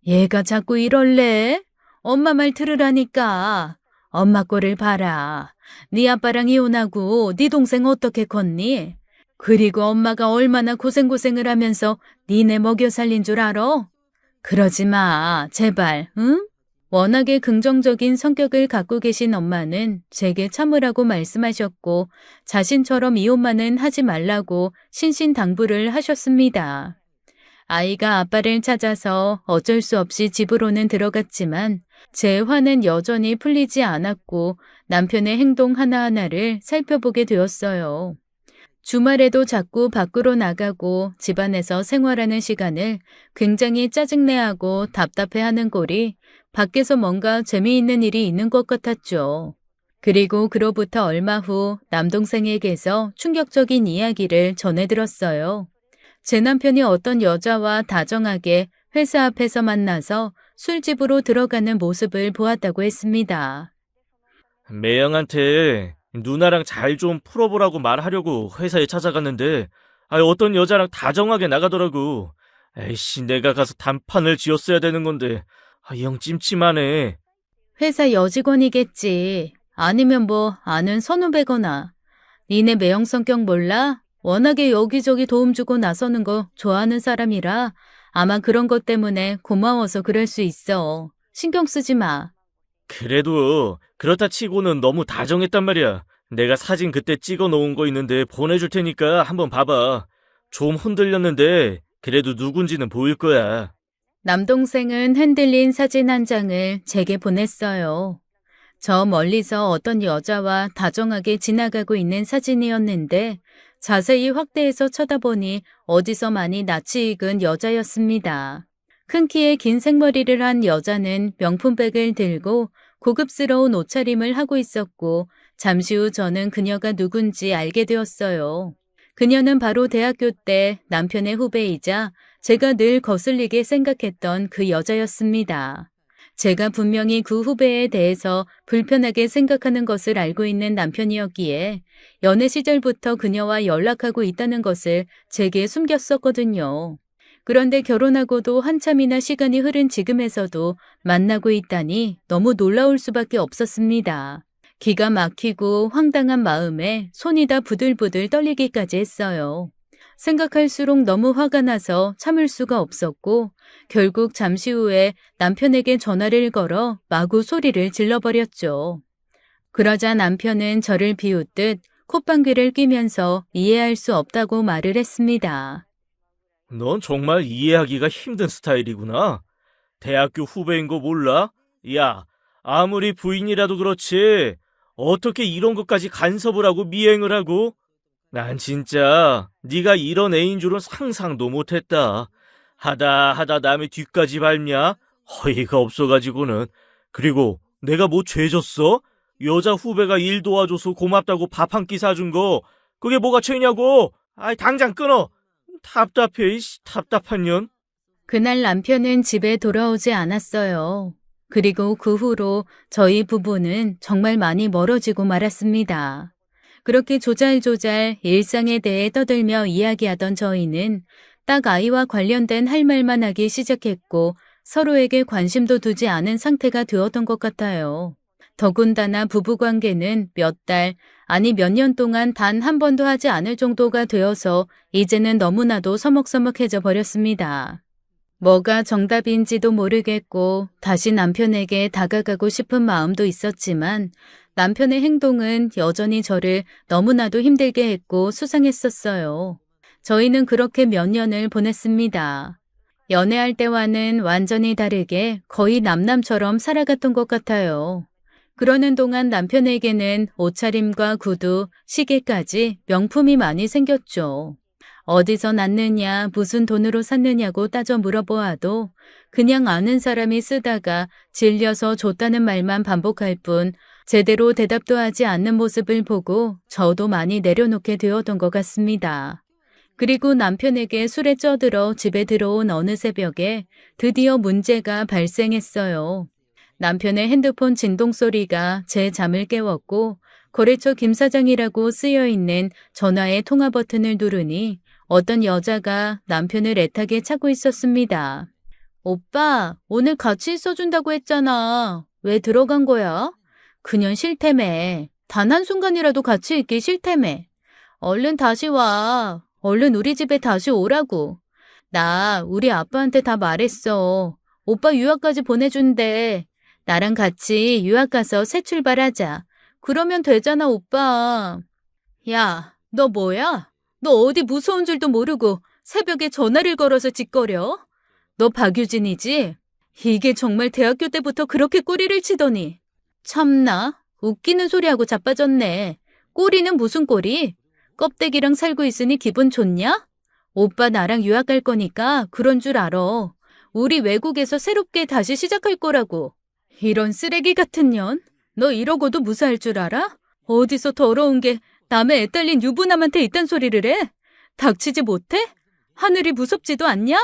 얘가 자꾸 이럴래? 엄마 말 들으라니까. 엄마 꼴을 봐라. 네 아빠랑 이혼하고 네 동생 어떻게 컸니? 그리고 엄마가 얼마나 고생을 하면서 니네 먹여 살린 줄 알아? 그러지 마, 제발, 응? 워낙에 긍정적인 성격을 갖고 계신 엄마는 제게 참으라고 말씀하셨고 자신처럼 이혼만은 하지 말라고 신신당부를 하셨습니다. 아이가 아빠를 찾아서 어쩔 수 없이 집으로는 들어갔지만 제 화는 여전히 풀리지 않았고 남편의 행동 하나하나를 살펴보게 되었어요. 주말에도 자꾸 밖으로 나가고 집안에서 생활하는 시간을 굉장히 짜증내하고 답답해하는 꼴이 밖에서 뭔가 재미있는 일이 있는 것 같았죠. 그리고 그로부터 얼마 후 남동생에게서 충격적인 이야기를 전해 들었어요. 제 남편이 어떤 여자와 다정하게 회사 앞에서 만나서 술집으로 들어가는 모습을 보았다고 했습니다. 매형한테 누나랑 잘 좀 풀어보라고 말하려고 회사에 찾아갔는데 어떤 여자랑 다정하게 나가더라고. 에이씨, 내가 가서 단판을 지었어야 되는 건데 영 찜찜하네. 회사 여직원이겠지. 아니면 뭐 아는 선후배거나. 니네 매형 성격 몰라? 워낙에 여기저기 도움 주고 나서는 거 좋아하는 사람이라 아마 그런 것 때문에 고마워서 그럴 수 있어. 신경 쓰지 마. 그래도 그렇다 치고는 너무 다정했단 말이야. 내가 사진 그때 찍어 놓은 거 있는데 보내줄 테니까 한번 봐봐. 좀 흔들렸는데 그래도 누군지는 보일 거야. 남동생은 흔들린 사진 한 장을 제게 보냈어요. 저 멀리서 어떤 여자와 다정하게 지나가고 있는 사진이었는데 자세히 확대해서 쳐다보니 어디서 많이 낯이 익은 여자였습니다. 큰 키에 긴 생머리를 한 여자는 명품백을 들고 고급스러운 옷차림을 하고 있었고 잠시 후 저는 그녀가 누군지 알게 되었어요. 그녀는 바로 대학교 때 남편의 후배이자 제가 늘 거슬리게 생각했던 그 여자였습니다. 제가 분명히 그 후배에 대해서 불편하게 생각하는 것을 알고 있는 남편이었기에 연애 시절부터 그녀와 연락하고 있다는 것을 제게 숨겼었거든요. 그런데 결혼하고도 한참이나 시간이 흐른 지금에서도 만나고 있다니 너무 놀라울 수밖에 없었습니다. 기가 막히고 황당한 마음에 손이 다 부들부들 떨리기까지 했어요. 생각할수록 너무 화가 나서 참을 수가 없었고 결국 잠시 후에 남편에게 전화를 걸어 마구 소리를 질러버렸죠. 그러자 남편은 저를 비웃듯 콧방귀를 뀌면서 이해할 수 없다고 말을 했습니다. 넌 정말 이해하기가 힘든 스타일이구나. 대학교 후배인 거 몰라? 야, 아무리 부인이라도 그렇지. 어떻게 이런 것까지 간섭을 하고 미행을 하고? 난 진짜 네가 이런 애인 줄은 상상도 못했다. 하다 남의 뒤까지 밟냐? 허위가 없어가지고는. 그리고 내가 뭐 죄졌어? 여자 후배가 일 도와줘서 고맙다고 밥 한 끼 사준 거 그게 뭐가 죄냐고? 아이 당장 끊어. 답답해, 이씨, 답답한 년. 그날 남편은 집에 돌아오지 않았어요. 그리고 그 후로 저희 부부는 정말 많이 멀어지고 말았습니다. 그렇게 조잘조잘 일상에 대해 떠들며 이야기하던 저희는 딱 아이와 관련된 할 말만 하기 시작했고 서로에게 관심도 두지 않은 상태가 되었던 것 같아요. 더군다나 부부관계는 몇 달, 아니 몇 년 동안 단 한 번도 하지 않을 정도가 되어서 이제는 너무나도 서먹서먹해져 버렸습니다. 뭐가 정답인지도 모르겠고 다시 남편에게 다가가고 싶은 마음도 있었지만 남편의 행동은 여전히 저를 너무나도 힘들게 했고 수상했었어요. 저희는 그렇게 몇 년을 보냈습니다. 연애할 때와는 완전히 다르게 거의 남남처럼 살아갔던 것 같아요. 그러는 동안 남편에게는 옷차림과 구두, 시계까지 명품이 많이 생겼죠. 어디서 났느냐, 무슨 돈으로 샀느냐고 따져 물어보아도 그냥 아는 사람이 쓰다가 질려서 줬다는 말만 반복할 뿐 제대로 대답도 하지 않는 모습을 보고 저도 많이 내려놓게 되었던 것 같습니다. 그리고 남편에게 술에 쪄들어 집에 들어온 어느 새벽에 드디어 문제가 발생했어요. 남편의 핸드폰 진동 소리가 제 잠을 깨웠고 거래처 김 사장이라고 쓰여있는 전화의 통화 버튼을 누르니 어떤 여자가 남편을 애타게 찾고 있었습니다. 오빠, 오늘 같이 있어준다고 했잖아. 왜 들어간 거야? 그년 싫다며. 단 한순간이라도 같이 있기 싫다며. 얼른 다시 와. 얼른 우리 집에 다시 오라고. 나 우리 아빠한테 다 말했어. 오빠 유학까지 보내준대. 나랑 같이 유학 가서 새 출발하자. 그러면 되잖아, 오빠. 야, 너 뭐야? 너 어디 무서운 줄도 모르고 새벽에 전화를 걸어서 짓거려? 너 박유진이지? 이게 정말 대학교 때부터 그렇게 꼬리를 치더니. 참나, 웃기는 소리하고 자빠졌네. 꼬리는 무슨 꼬리? 껍데기랑 살고 있으니 기분 좋냐? 오빠 나랑 유학 갈 거니까 그런 줄 알아. 우리 외국에서 새롭게 다시 시작할 거라고. 이런 쓰레기 같은 년? 너 이러고도 무사할 줄 알아? 어디서 더러운 게 남의 애 딸린 유부남한테 이딴 소리를 해? 닥치지 못해? 하늘이 무섭지도 않냐?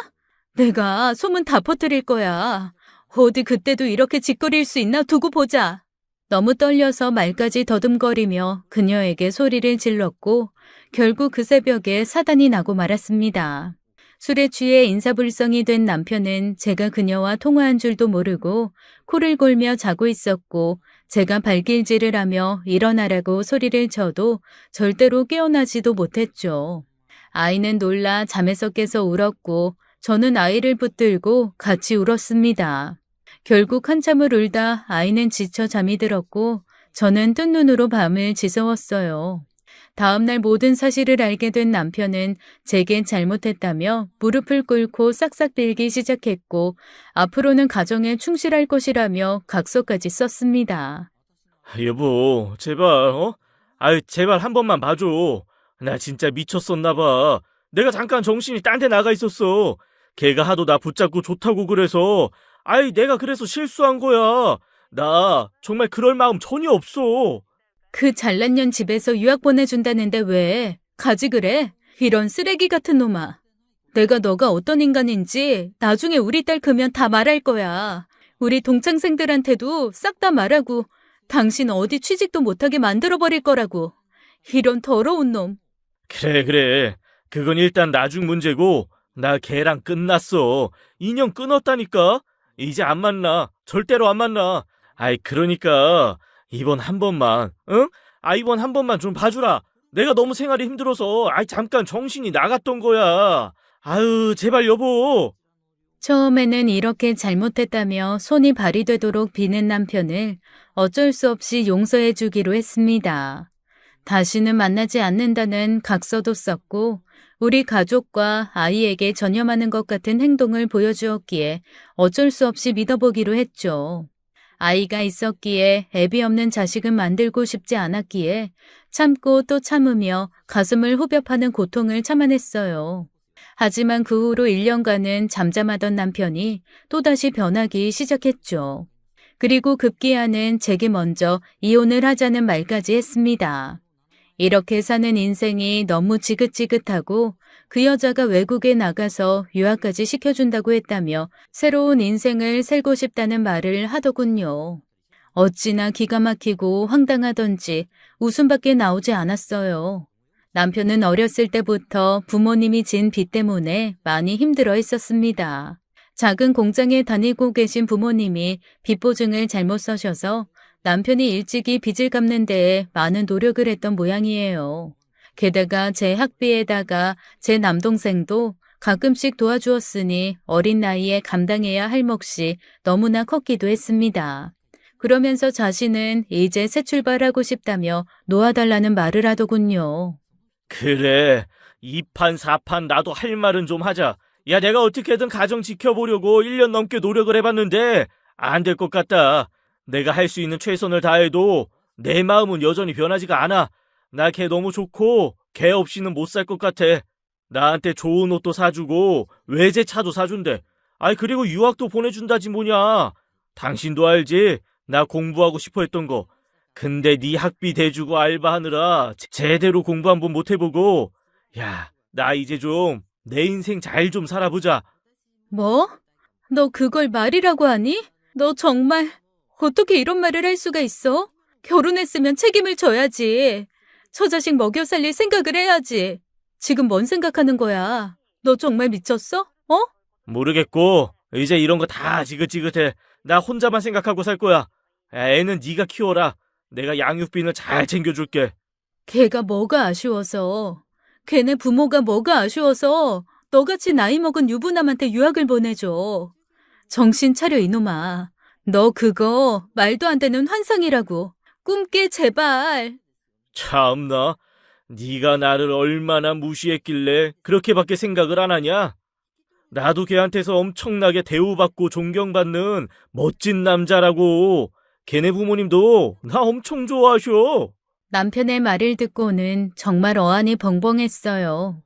내가 소문 다 퍼뜨릴 거야. 어디 그때도 이렇게 짓거릴 수 있나 두고 보자. 너무 떨려서 말까지 더듬거리며 그녀에게 소리를 질렀고 결국 그 새벽에 사단이 나고 말았습니다. 술에 취해 인사불성이 된 남편은 제가 그녀와 통화한 줄도 모르고 코를 골며 자고 있었고 제가 발길질을 하며 일어나라고 소리를 쳐도 절대로 깨어나지도 못했죠. 아이는 놀라 잠에서 깨서 울었고 저는 아이를 붙들고 같이 울었습니다. 결국 한참을 울다 아이는 지쳐 잠이 들었고 저는 뜬 눈으로 밤을 지새웠어요. 다음날 모든 사실을 알게 된 남편은 제게 잘못했다며 무릎을 꿇고 싹싹 빌기 시작했고 앞으로는 가정에 충실할 것이라며 각서까지 썼습니다. 여보, 제발, 아유, 제발 한 번만 봐줘. 나 진짜 미쳤었나 봐. 내가 잠깐 정신이 딴 데 나가 있었어. 걔가 하도 나 붙잡고 좋다고 그래서, 아이, 내가 그래서 실수한 거야. 나 정말 그럴 마음 전혀 없어. 그 잘난 년 집에서 유학 보내준다는데 왜 가지 그래? 이런 쓰레기 같은 놈아. 내가 너가 어떤 인간인지 나중에 우리 딸 크면 다 말할 거야. 우리 동창생들한테도 싹 다 말하고 당신 어디 취직도 못하게 만들어버릴 거라고. 이런 더러운 놈. 그래. 그건 일단 나중 문제고, 나 걔랑 끝났어. 인연 끊었다니까? 이제 안 만나. 절대로 안 만나. 아이, 그러니까, 이번 한 번만, 응? 이번 한 번만 좀 봐주라. 내가 너무 생활이 힘들어서, 잠깐 정신이 나갔던 거야. 아유, 제발 여보. 처음에는 이렇게 잘못했다며 손이 발이 되도록 비는 남편을 어쩔 수 없이 용서해 주기로 했습니다. 다시는 만나지 않는다는 각서도 썼고 우리 가족과 아이에게 전념하는 것 같은 행동을 보여주었기에 어쩔 수 없이 믿어보기로 했죠. 아이가 있었기에 애비 없는 자식은 만들고 싶지 않았기에 참고 또 참으며 가슴을 후벼 파는 고통을 참아냈어요. 하지만 그 후로 1년간은 잠잠하던 남편이 또다시 변하기 시작했죠. 그리고 급기야는 제게 먼저 이혼을 하자는 말까지 했습니다. 이렇게 사는 인생이 너무 지긋지긋하고 그 여자가 외국에 나가서 유학까지 시켜준다고 했다며 새로운 인생을 살고 싶다는 말을 하더군요. 어찌나 기가 막히고 황당하던지 웃음밖에 나오지 않았어요. 남편은 어렸을 때부터 부모님이 진 빚 때문에 많이 힘들어 했었습니다. 작은 공장에 다니고 계신 부모님이 빚 보증을 잘못 써셔서 남편이 일찍이 빚을 갚는 데에 많은 노력을 했던 모양이에요. 게다가 제 학비에다가 제 남동생도 가끔씩 도와주었으니 어린 나이에 감당해야 할 몫이 너무나 컸기도 했습니다. 그러면서 자신은 이제 새 출발하고 싶다며 놓아달라는 말을 하더군요. 그래, 2판, 4판 나도 할 말은 좀 하자. 야, 내가 어떻게든 가정 지켜보려고 1년 넘게 노력을 해봤는데 안 될 것 같다. 내가 할 수 있는 최선을 다해도 내 마음은 여전히 변하지가 않아. 나 걔 너무 좋고 걔 없이는 못 살 것 같아. 나한테 좋은 옷도 사주고 외제차도 사준대. 아이 그리고 유학도 보내준다지 뭐냐. 당신도 알지? 나 공부하고 싶어 했던 거. 근데 네 학비 대주고 알바하느라 제대로 공부 한번 못 해보고 야, 나 이제 좀 내 인생 잘 좀 살아보자. 뭐? 너 그걸 말이라고 하니? 너 정말 어떻게 이런 말을 할 수가 있어? 결혼했으면 책임을 져야지. 저 자식 먹여 살릴 생각을 해야지. 지금 뭔 생각하는 거야? 너 정말 미쳤어? 어? 모르겠고 이제 이런 거 다 지긋지긋해. 나 혼자만 생각하고 살 거야. 야, 애는 네가 키워라. 내가 양육비는 잘 챙겨줄게. 걔가 뭐가 아쉬워서. 걔네 부모가 뭐가 아쉬워서 너같이 나이 먹은 유부남한테 유학을 보내줘. 정신 차려 이놈아. 너 그거 말도 안 되는 환상이라고. 꿈 깨 제발. 참나, 네가 나를 얼마나 무시했길래 그렇게밖에 생각을 안 하냐? 나도 걔한테서 엄청나게 대우받고 존경받는 멋진 남자라고. 걔네 부모님도 나 엄청 좋아하셔. 남편의 말을 듣고는 정말 어안이 벙벙했어요.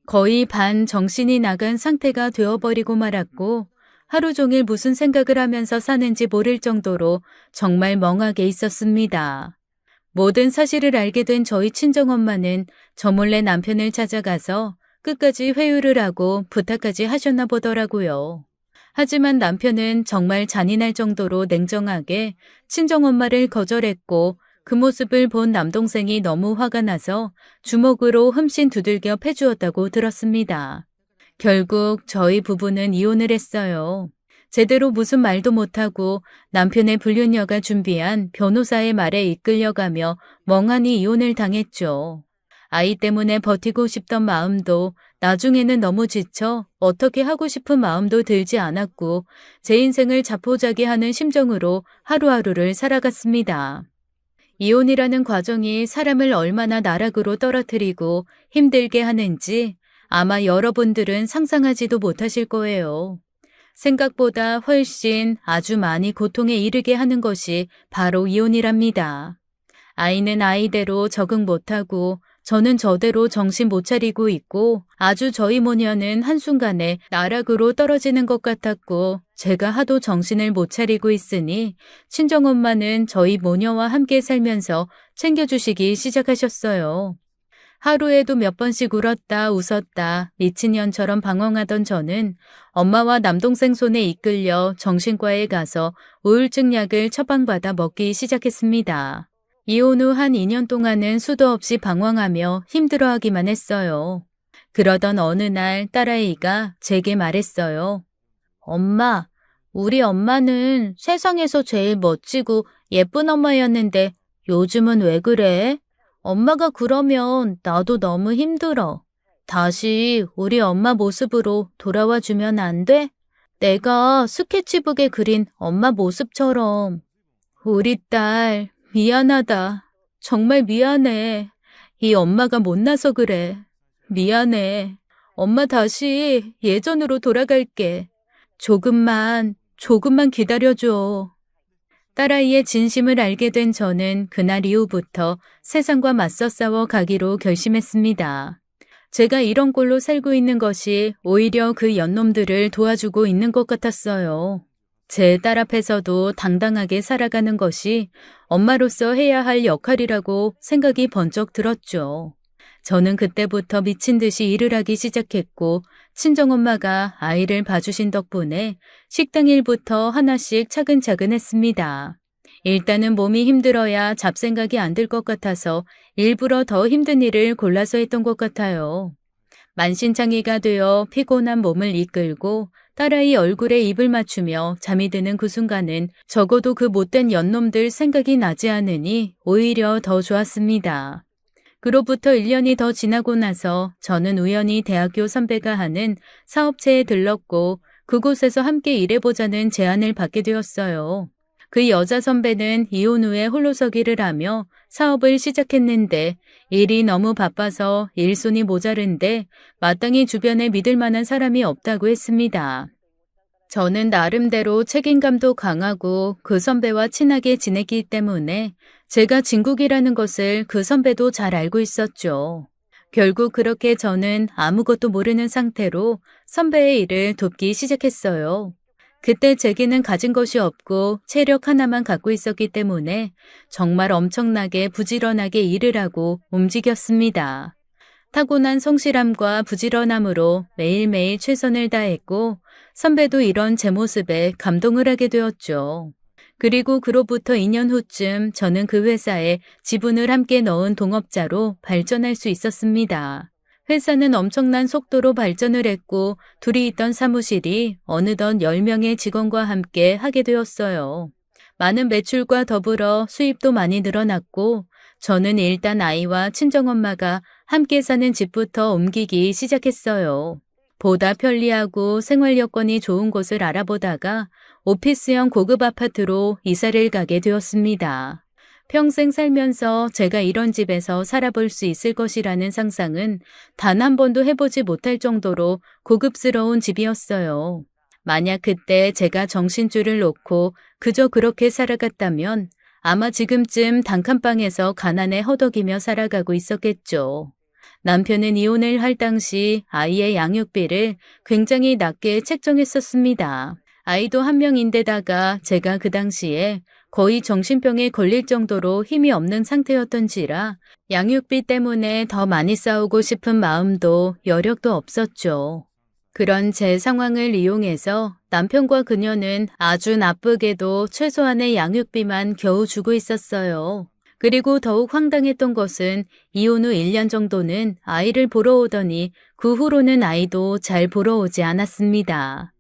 거의 반 정신이 나간 상태가 되어버리고 말았고 하루 종일 무슨 생각을 하면서 사는지 모를 정도로 정말 멍하게 있었습니다. 모든 사실을 알게 된 저희 친정엄마는 저 몰래 남편을 찾아가서 끝까지 회유를 하고 부탁까지 하셨나 보더라고요. 하지만 남편은 정말 잔인할 정도로 냉정하게 친정엄마를 거절했고 그 모습을 본 남동생이 너무 화가 나서 주먹으로 흠씬 두들겨 패주었다고 들었습니다. 결국 저희 부부는 이혼을 했어요. 제대로 무슨 말도 못하고 남편의 불륜녀가 준비한 변호사의 말에 이끌려가며 멍하니 이혼을 당했죠. 아이 때문에 버티고 싶던 마음도 나중에는 너무 지쳐 어떻게 하고 싶은 마음도 들지 않았고 제 인생을 자포자기하는 심정으로 하루하루를 살아갔습니다. 이혼이라는 과정이 사람을 얼마나 나락으로 떨어뜨리고 힘들게 하는지 아마 여러분들은 상상하지도 못하실 거예요. 생각보다 훨씬 아주 많이 고통에 이르게 하는 것이 바로 이혼이랍니다. 아이는 아이대로 적응 못하고 저는 저대로 정신 못 차리고 있고 아주 저희 모녀는 한순간에 나락으로 떨어지는 것 같았고 제가 하도 정신을 못 차리고 있으니 친정엄마는 저희 모녀와 함께 살면서 챙겨주시기 시작하셨어요. 하루에도 몇 번씩 울었다 웃었다 미친년처럼 방황하던 저는 엄마와 남동생 손에 이끌려 정신과에 가서 우울증 약을 처방받아 먹기 시작했습니다. 이혼 후 한 2년 동안은 수도 없이 방황하며 힘들어하기만 했어요. 그러던 어느 날 딸아이가 제게 말했어요. 엄마, 우리 엄마는 세상에서 제일 멋지고 예쁜 엄마였는데 요즘은 왜 그래? 엄마가 그러면 나도 너무 힘들어. 다시 우리 엄마 모습으로 돌아와 주면 안 돼? 내가 스케치북에 그린 엄마 모습처럼. 우리 딸, 미안하다. 정말 미안해. 이 엄마가 못나서 그래. 미안해. 엄마 다시 예전으로 돌아갈게. 조금만 기다려줘. 딸아이의 진심을 알게 된 저는 그날 이후부터 세상과 맞서 싸워 가기로 결심했습니다. 제가 이런 꼴로 살고 있는 것이 오히려 그 연놈들을 도와주고 있는 것 같았어요. 제 딸 앞에서도 당당하게 살아가는 것이 엄마로서 해야 할 역할이라고 생각이 번쩍 들었죠. 저는 그때부터 미친 듯이 일을 하기 시작했고 친정엄마가 아이를 봐주신 덕분에 식당 일부터 하나씩 차근차근 했습니다. 일단은 몸이 힘들어야 잡생각이 안 들 것 같아서 일부러 더 힘든 일을 골라서 했던 것 같아요. 만신창이가 되어 피곤한 몸을 이끌고 딸아이 얼굴에 입을 맞추며 잠이 드는 그 순간은 적어도 그 못된 연놈들 생각이 나지 않으니 오히려 더 좋았습니다. 그로부터 1년이 더 지나고 나서 저는 우연히 대학교 선배가 하는 사업체에 들렀고 그곳에서 함께 일해보자는 제안을 받게 되었어요. 그 여자 선배는 이혼 후에 홀로서기를 하며 사업을 시작했는데 일이 너무 바빠서 일손이 모자른데 마땅히 주변에 믿을 만한 사람이 없다고 했습니다. 저는 나름대로 책임감도 강하고 그 선배와 친하게 지냈기 때문에 제가 진국이라는 것을 그 선배도 잘 알고 있었죠. 결국 그렇게 저는 아무것도 모르는 상태로 선배의 일을 돕기 시작했어요. 그때 제게는 가진 것이 없고 체력 하나만 갖고 있었기 때문에 정말 엄청나게 부지런하게 일을 하고 움직였습니다. 타고난 성실함과 부지런함으로 매일매일 최선을 다했고 선배도 이런 제 모습에 감동을 하게 되었죠. 그리고 그로부터 2년 후쯤 저는 그 회사에 지분을 함께 넣은 동업자로 발전할 수 있었습니다. 회사는 엄청난 속도로 발전을 했고 둘이 있던 사무실이 어느덧 10명의 직원과 함께 하게 되었어요. 많은 매출과 더불어 수입도 많이 늘어났고 저는 일단 아이와 친정엄마가 함께 사는 집부터 옮기기 시작했어요. 보다 편리하고 생활 여건이 좋은 곳을 알아보다가 오피스형 고급 아파트로 이사를 가게 되었습니다. 평생 살면서 제가 이런 집에서 살아볼 수 있을 것이라는 상상은 단 한 번도 해보지 못할 정도로 고급스러운 집이었어요. 만약 그때 제가 정신줄을 놓고 그저 그렇게 살아갔다면 아마 지금쯤 단칸방에서 가난에 허덕이며 살아가고 있었겠죠. 남편은 이혼을 할 당시 아이의 양육비를 굉장히 낮게 책정했었습니다. 아이도 한 명인데다가 제가 그 당시에 거의 정신병에 걸릴 정도로 힘이 없는 상태였던지라 양육비 때문에 더 많이 싸우고 싶은 마음도 여력도 없었죠. 그런 제 상황을 이용해서 남편과 그녀는 아주 나쁘게도 최소한의 양육비만 겨우 주고 있었어요. 그리고 더욱 황당했던 것은 이혼 후 1년 정도는 아이를 보러 오더니 그 후로는 아이도 잘 보러 오지 않았습니다.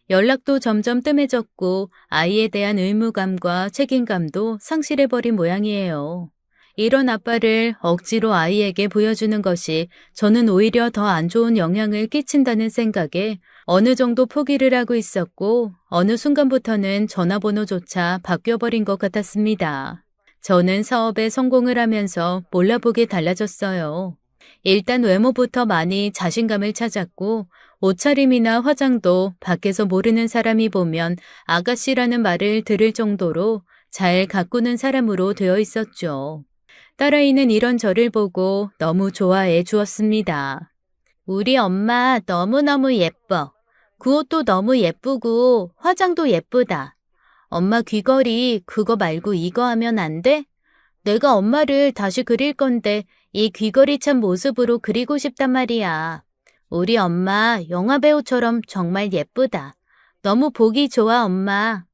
연락도 점점 뜸해졌고 아이에 대한 의무감과 책임감도 상실해버린 모양이에요. 이런 아빠를 억지로 아이에게 보여주는 것이 저는 오히려 더 안 좋은 영향을 끼친다는 생각에 어느 정도 포기를 하고 있었고 어느 순간부터는 전화번호조차 바뀌어버린 것 같았습니다. 저는 사업에 성공을 하면서 몰라보게 달라졌어요. 일단 외모부터 많이 자신감을 찾았고 옷차림이나 화장도 밖에서 모르는 사람이 보면 아가씨라는 말을 들을 정도로 잘 가꾸는 사람으로 되어 있었죠. 딸아이는 이런 저를 보고 너무 좋아해 주었습니다. 우리 엄마 너무너무 예뻐. 그 옷도 너무 예쁘고 화장도 예쁘다. 엄마 귀걸이 그거 말고 이거 하면 안 돼? 내가 엄마를 다시 그릴 건데 이 귀걸이 찬 모습으로 그리고 싶단 말이야. 우리 엄마 영화배우처럼 정말 예쁘다. 너무 보기 좋아, 엄마.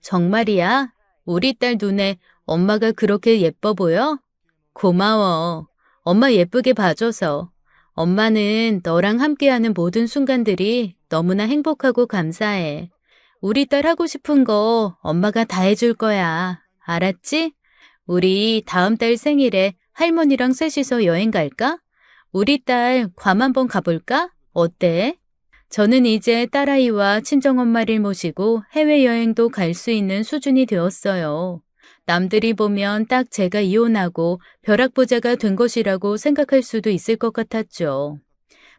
정말이야? 우리 딸 눈에 엄마가 그렇게 예뻐 보여? 고마워. 엄마 예쁘게 봐줘서. 엄마는 너랑 함께하는 모든 순간들이 너무나 행복하고 감사해. 우리 딸 하고 싶은 거 엄마가 다 해줄 거야. 알았지? 우리 다음 달 생일에 할머니랑 셋이서 여행 갈까? 우리 딸 괌 한번 가볼까? 어때? 저는 이제 딸아이와 친정엄마를 모시고 해외여행도 갈 수 있는 수준이 되었어요. 남들이 보면 딱 제가 이혼하고 벼락부자가 된 것이라고 생각할 수도 있을 것 같았죠.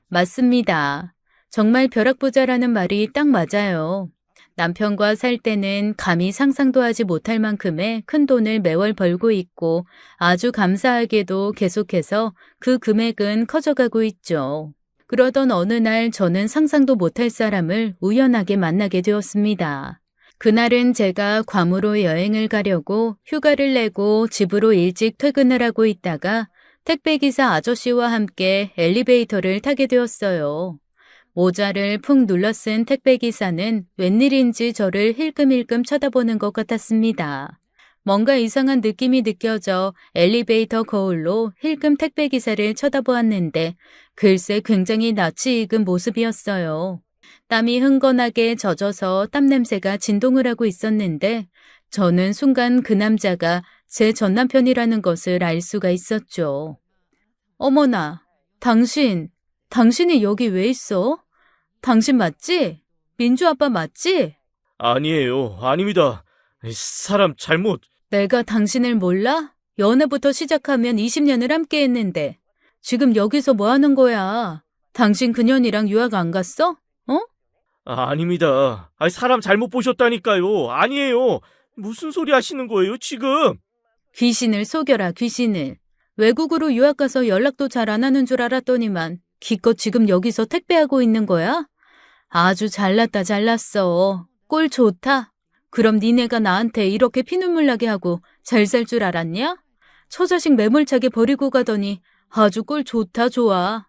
맞습니다. 정말 벼락부자라는 말이 딱 맞아요. 남편과 살 때는 감히 상상도 하지 못할 만큼의 큰 돈을 매월 벌고 있고 아주 감사하게도 계속해서 그 금액은 커져가고 있죠. 그러던 어느 날 저는 상상도 못할 사람을 우연하게 만나게 되었습니다. 그날은 제가 괌으로 여행을 가려고 휴가를 내고 집으로 일찍 퇴근을 하고 있다가 택배기사 아저씨와 함께 엘리베이터를 타게 되었어요. 모자를 푹 눌러 쓴 택배기사는 웬일인지 저를 힐끔힐끔 쳐다보는 것 같았습니다. 뭔가 이상한 느낌이 느껴져 엘리베이터 거울로 힐끔 택배기사를 쳐다보았는데 글쎄 굉장히 낯이 익은 모습이었어요. 땀이 흥건하게 젖어서 땀 냄새가 진동을 하고 있었는데 저는 순간 그 남자가 제 전남편이라는 것을 알 수가 있었죠. 어머나, 당신이 여기 왜 있어? 당신 맞지? 민주 아빠 맞지? 아니에요. 아닙니다. 사람 잘못. 내가 당신을 몰라? 연애부터 시작하면 20년을 함께 했는데 지금 여기서 뭐 하는 거야? 당신 그년이랑 유학 안 갔어? 어? 아닙니다. 사람 잘못 보셨다니까요. 아니에요. 무슨 소리 하시는 거예요, 지금? 귀신을 속여라, 귀신을. 외국으로 유학 가서 연락도 잘 안 하는 줄 알았더니만 기껏 지금 여기서 택배하고 있는 거야? 아주 잘났다, 잘났어. 꼴 좋다. 그럼 니네가 나한테 이렇게 피눈물 나게 하고 잘 살 줄 알았냐? 처자식 매몰차게 버리고 가더니 아주 꼴 좋다, 좋아.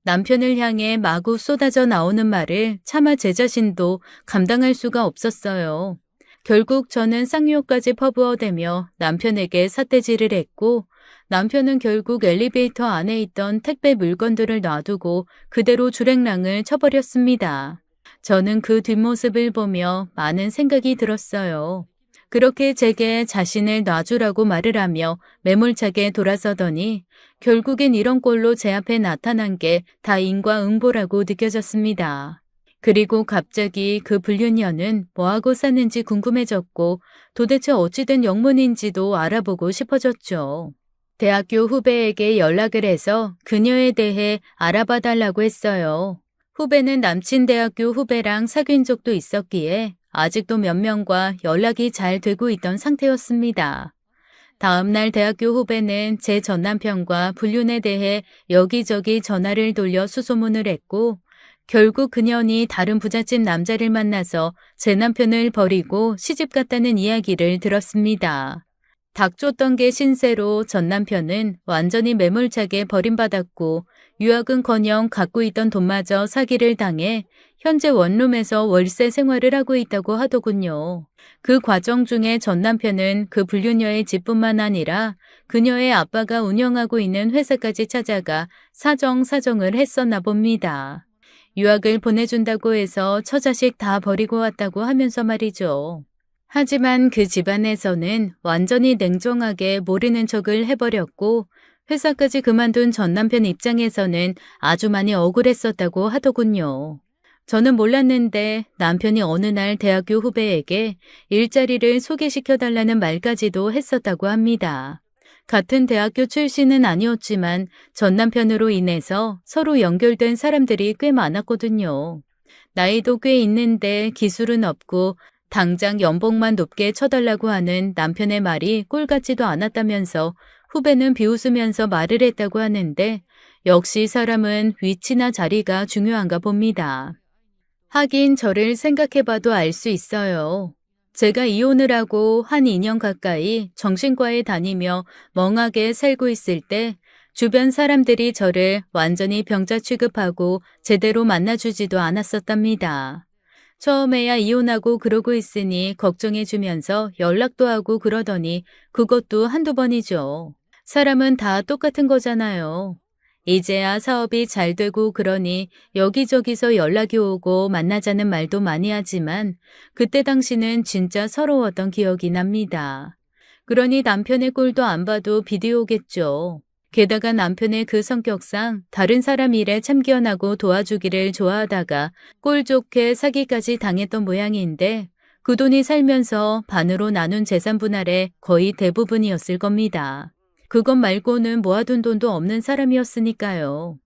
남편을 향해 마구 쏟아져 나오는 말을 차마 제 자신도 감당할 수가 없었어요. 결국 저는 쌍욕까지 퍼부어대며 남편에게 삿대질을 했고 남편은 결국 엘리베이터 안에 있던 택배 물건들을 놔두고 그대로 주랭랑을 쳐버렸습니다. 저는 그 뒷모습을 보며 많은 생각이 들었어요. 그렇게 제게 자신을 놔주라고 말을 하며 매몰차게 돌아서더니 결국엔 이런 꼴로 제 앞에 나타난 게 다 인과응보라고 느껴졌습니다. 그리고 갑자기 그 불륜녀는 뭐하고 사는지 궁금해졌고 도대체 어찌된 영문인지도 알아보고 싶어졌죠. 대학교 후배에게 연락을 해서 그녀에 대해 알아봐 달라고 했어요. 후배는 남친 대학교 후배랑 사귄 적도 있었기에 아직도 몇 명과 연락이 잘 되고 있던 상태였습니다. 다음 날 대학교 후배는 제 전남편과 불륜에 대해 여기저기 전화를 돌려 수소문을 했고 결국 그년이 다른 부잣집 남자를 만나서 제 남편을 버리고 시집 갔다는 이야기를 들었습니다. 닥쳤던 게 신세로 전 남편은 완전히 매몰차게 버림받았고 유학은커녕 갖고 있던 돈마저 사기를 당해 현재 원룸에서 월세 생활을 하고 있다고 하더군요. 그 과정 중에 전 남편은 그 불륜녀의 집뿐만 아니라 그녀의 아빠가 운영하고 있는 회사까지 찾아가 사정을 했었나 봅니다. 유학을 보내준다고 해서 처자식 다 버리고 왔다고 하면서 말이죠. 하지만 그 집안에서는 완전히 냉정하게 모르는 척을 해버렸고 회사까지 그만둔 전 남편 입장에서는 아주 많이 억울했었다고 하더군요. 저는 몰랐는데 남편이 어느 날 대학교 후배에게 일자리를 소개시켜달라는 말까지도 했었다고 합니다. 같은 대학교 출신은 아니었지만 전 남편으로 인해서 서로 연결된 사람들이 꽤 많았거든요. 나이도 꽤 있는데 기술은 없고 당장 연봉만 높게 쳐달라고 하는 남편의 말이 꼴 같지도 않았다면서 후배는 비웃으면서 말을 했다고 하는데 역시 사람은 위치나 자리가 중요한가 봅니다. 하긴 저를 생각해봐도 알 수 있어요. 제가 이혼을 하고 한 2년 가까이 정신과에 다니며 멍하게 살고 있을 때 주변 사람들이 저를 완전히 병자 취급하고 제대로 만나주지도 않았었답니다. 처음에야 이혼하고 그러고 있으니 걱정해주면서 연락도 하고 그러더니 그것도 한두 번이죠. 사람은 다 똑같은 거잖아요. 이제야 사업이 잘 되고 그러니 여기저기서 연락이 오고 만나자는 말도 많이 하지만 그때 당시는 진짜 서러웠던 기억이 납니다. 그러니 남편의 꼴도 안 봐도 비디오겠죠. 게다가 남편의 그 성격상 다른 사람 일에 참견하고 도와주기를 좋아하다가 꼴 좋게 사기까지 당했던 모양인데 그 돈이 살면서 반으로 나눈 재산 분할의 거의 대부분이었을 겁니다. 그것 말고는 모아둔 돈도 없는 사람이었으니까요.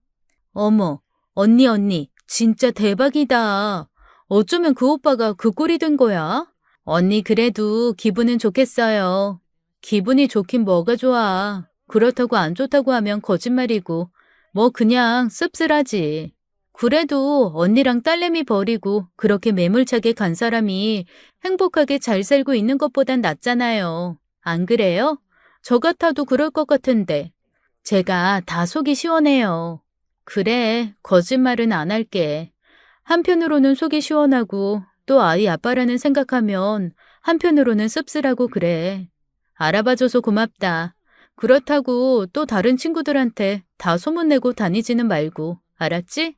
어머, 언니, 진짜 대박이다. 어쩌면 그 오빠가 그 꼴이 된 거야? 언니 그래도 기분은 좋겠어요. 기분이 좋긴 뭐가 좋아. 그렇다고 안 좋다고 하면 거짓말이고 뭐 그냥 씁쓸하지. 그래도 언니랑 딸내미 버리고 그렇게 매몰차게 간 사람이 행복하게 잘 살고 있는 것보단 낫잖아요. 안 그래요? 저 같아도 그럴 것 같은데. 제가 다 속이 시원해요. 그래, 거짓말은 안 할게. 한편으로는 속이 시원하고 또 아이 아빠라는 생각하면 한편으로는 씁쓸하고 그래. 알아봐줘서 고맙다. 그렇다고 또 다른 친구들한테 다 소문내고 다니지는 말고, 알았지?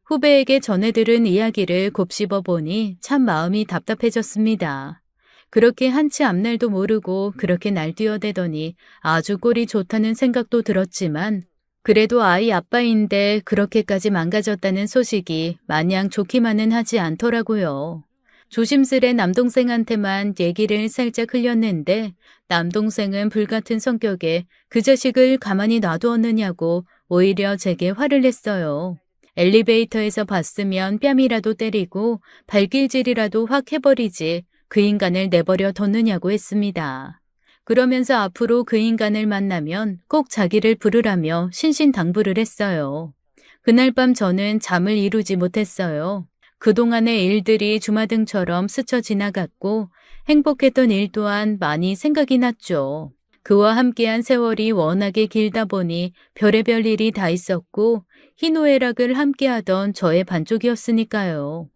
후배에게 전해들은 이야기를 곱씹어 보니 참 마음이 답답해졌습니다. 그렇게 한치 앞날도 모르고 그렇게 날뛰어대더니 아주 꼴이 좋다는 생각도 들었지만 그래도 아이 아빠인데 그렇게까지 망가졌다는 소식이 마냥 좋기만은 하지 않더라고요. 조심스레 남동생한테만 얘기를 살짝 흘렸는데 남동생은 불같은 성격에 그 자식을 가만히 놔두었느냐고 오히려 제게 화를 냈어요. 엘리베이터에서 봤으면 뺨이라도 때리고 발길질이라도 확 해버리지 그 인간을 내버려 뒀느냐고 했습니다. 그러면서 앞으로 그 인간을 만나면 꼭 자기를 부르라며 신신당부를 했어요. 그날 밤 저는 잠을 이루지 못했어요. 그동안의 일들이 주마등처럼 스쳐 지나갔고 행복했던 일 또한 많이 생각이 났죠. 그와 함께한 세월이 워낙에 길다 보니 별의별 일이 다 있었고 희노애락을 함께하던 저의 반쪽이었으니까요.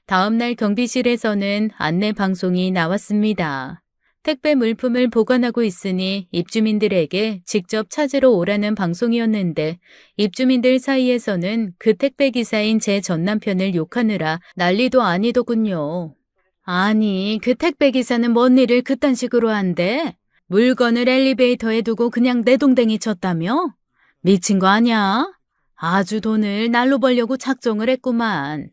다음날 경비실에서는 안내 방송이 나왔습니다. 택배 물품을 보관하고 있으니 입주민들에게 직접 찾으러 오라는 방송이었는데 입주민들 사이에서는 그 택배 기사인 제 전남편을 욕하느라 난리도 아니더군요. 아니, 그 택배 기사는 뭔 일을 그딴 식으로 한대? 물건을 엘리베이터에 두고 그냥 내동댕이 쳤다며? 미친 거 아니야? 아주 돈을 날로 벌려고 작정을 했구만.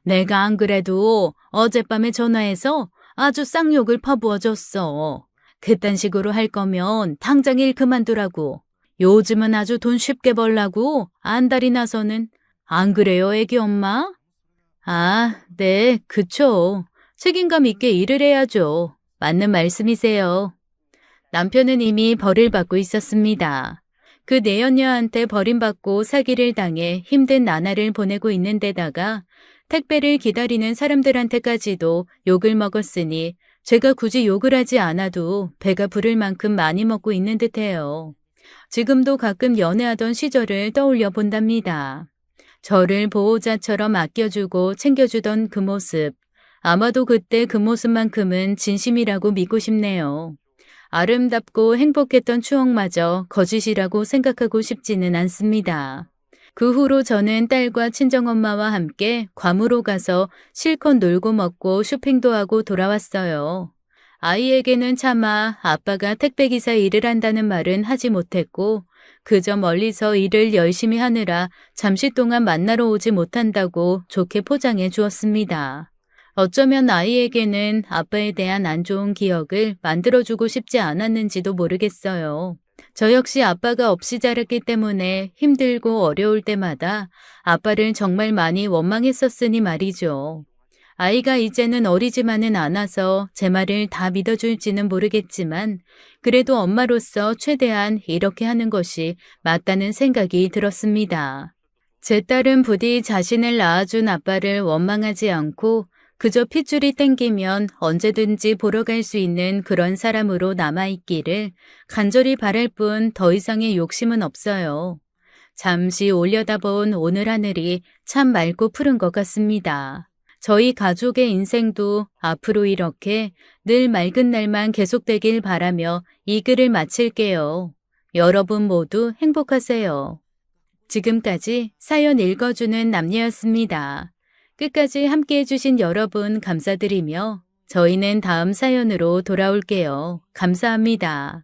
내가 안 그래도 어젯밤에 전화해서 아주 쌍욕을 퍼부어줬어. 그딴 식으로 할 거면 당장 일 그만두라고. 요즘은 아주 돈 쉽게 벌라고 안달이 나서는. 안 그래요, 애기 엄마? 아, 네, 그쵸. 책임감 있게 일을 해야죠. 맞는 말씀이세요. 남편은 이미 벌을 받고 있었습니다. 그 내연녀한테 버림받고 사기를 당해 힘든 나날을 보내고 있는 데다가 택배를 기다리는 사람들한테까지도 욕을 먹었으니 제가 굳이 욕을 하지 않아도 배가 부를 만큼 많이 먹고 있는 듯해요. 지금도 가끔 연애하던 시절을 떠올려 본답니다. 저를 보호자처럼 아껴주고 챙겨주던 그 모습. 아마도 그때 그 모습만큼은 진심이라고 믿고 싶네요. 아름답고 행복했던 추억마저 거짓이라고 생각하고 싶지는 않습니다. 그 후로 저는 딸과 친정엄마와 함께 괌으로 가서 실컷 놀고 먹고 쇼핑도 하고 돌아왔어요. 아이에게는 차마 아빠가 택배기사 일을 한다는 말은 하지 못했고 그저 멀리서 일을 열심히 하느라 잠시 동안 만나러 오지 못한다고 좋게 포장해 주었습니다. 어쩌면 아이에게는 아빠에 대한 안 좋은 기억을 만들어주고 싶지 않았는지도 모르겠어요. 저 역시 아빠가 없이 자랐기 때문에 힘들고 어려울 때마다 아빠를 정말 많이 원망했었으니 말이죠. 아이가 이제는 어리지만은 않아서 제 말을 다 믿어줄지는 모르겠지만 그래도 엄마로서 최대한 이렇게 하는 것이 맞다는 생각이 들었습니다. 제 딸은 부디 자신을 낳아준 아빠를 원망하지 않고 그저 핏줄이 땡기면 언제든지 보러 갈 수 있는 그런 사람으로 남아있기를 간절히 바랄 뿐 더 이상의 욕심은 없어요. 잠시 올려다본 오늘 하늘이 참 맑고 푸른 것 같습니다. 저희 가족의 인생도 앞으로 이렇게 늘 맑은 날만 계속되길 바라며 이 글을 마칠게요. 여러분 모두 행복하세요. 지금까지 사연 읽어주는 남녀였습니다. 끝까지 함께 해주신 여러분 감사드리며 저희는 다음 사연으로 돌아올게요. 감사합니다.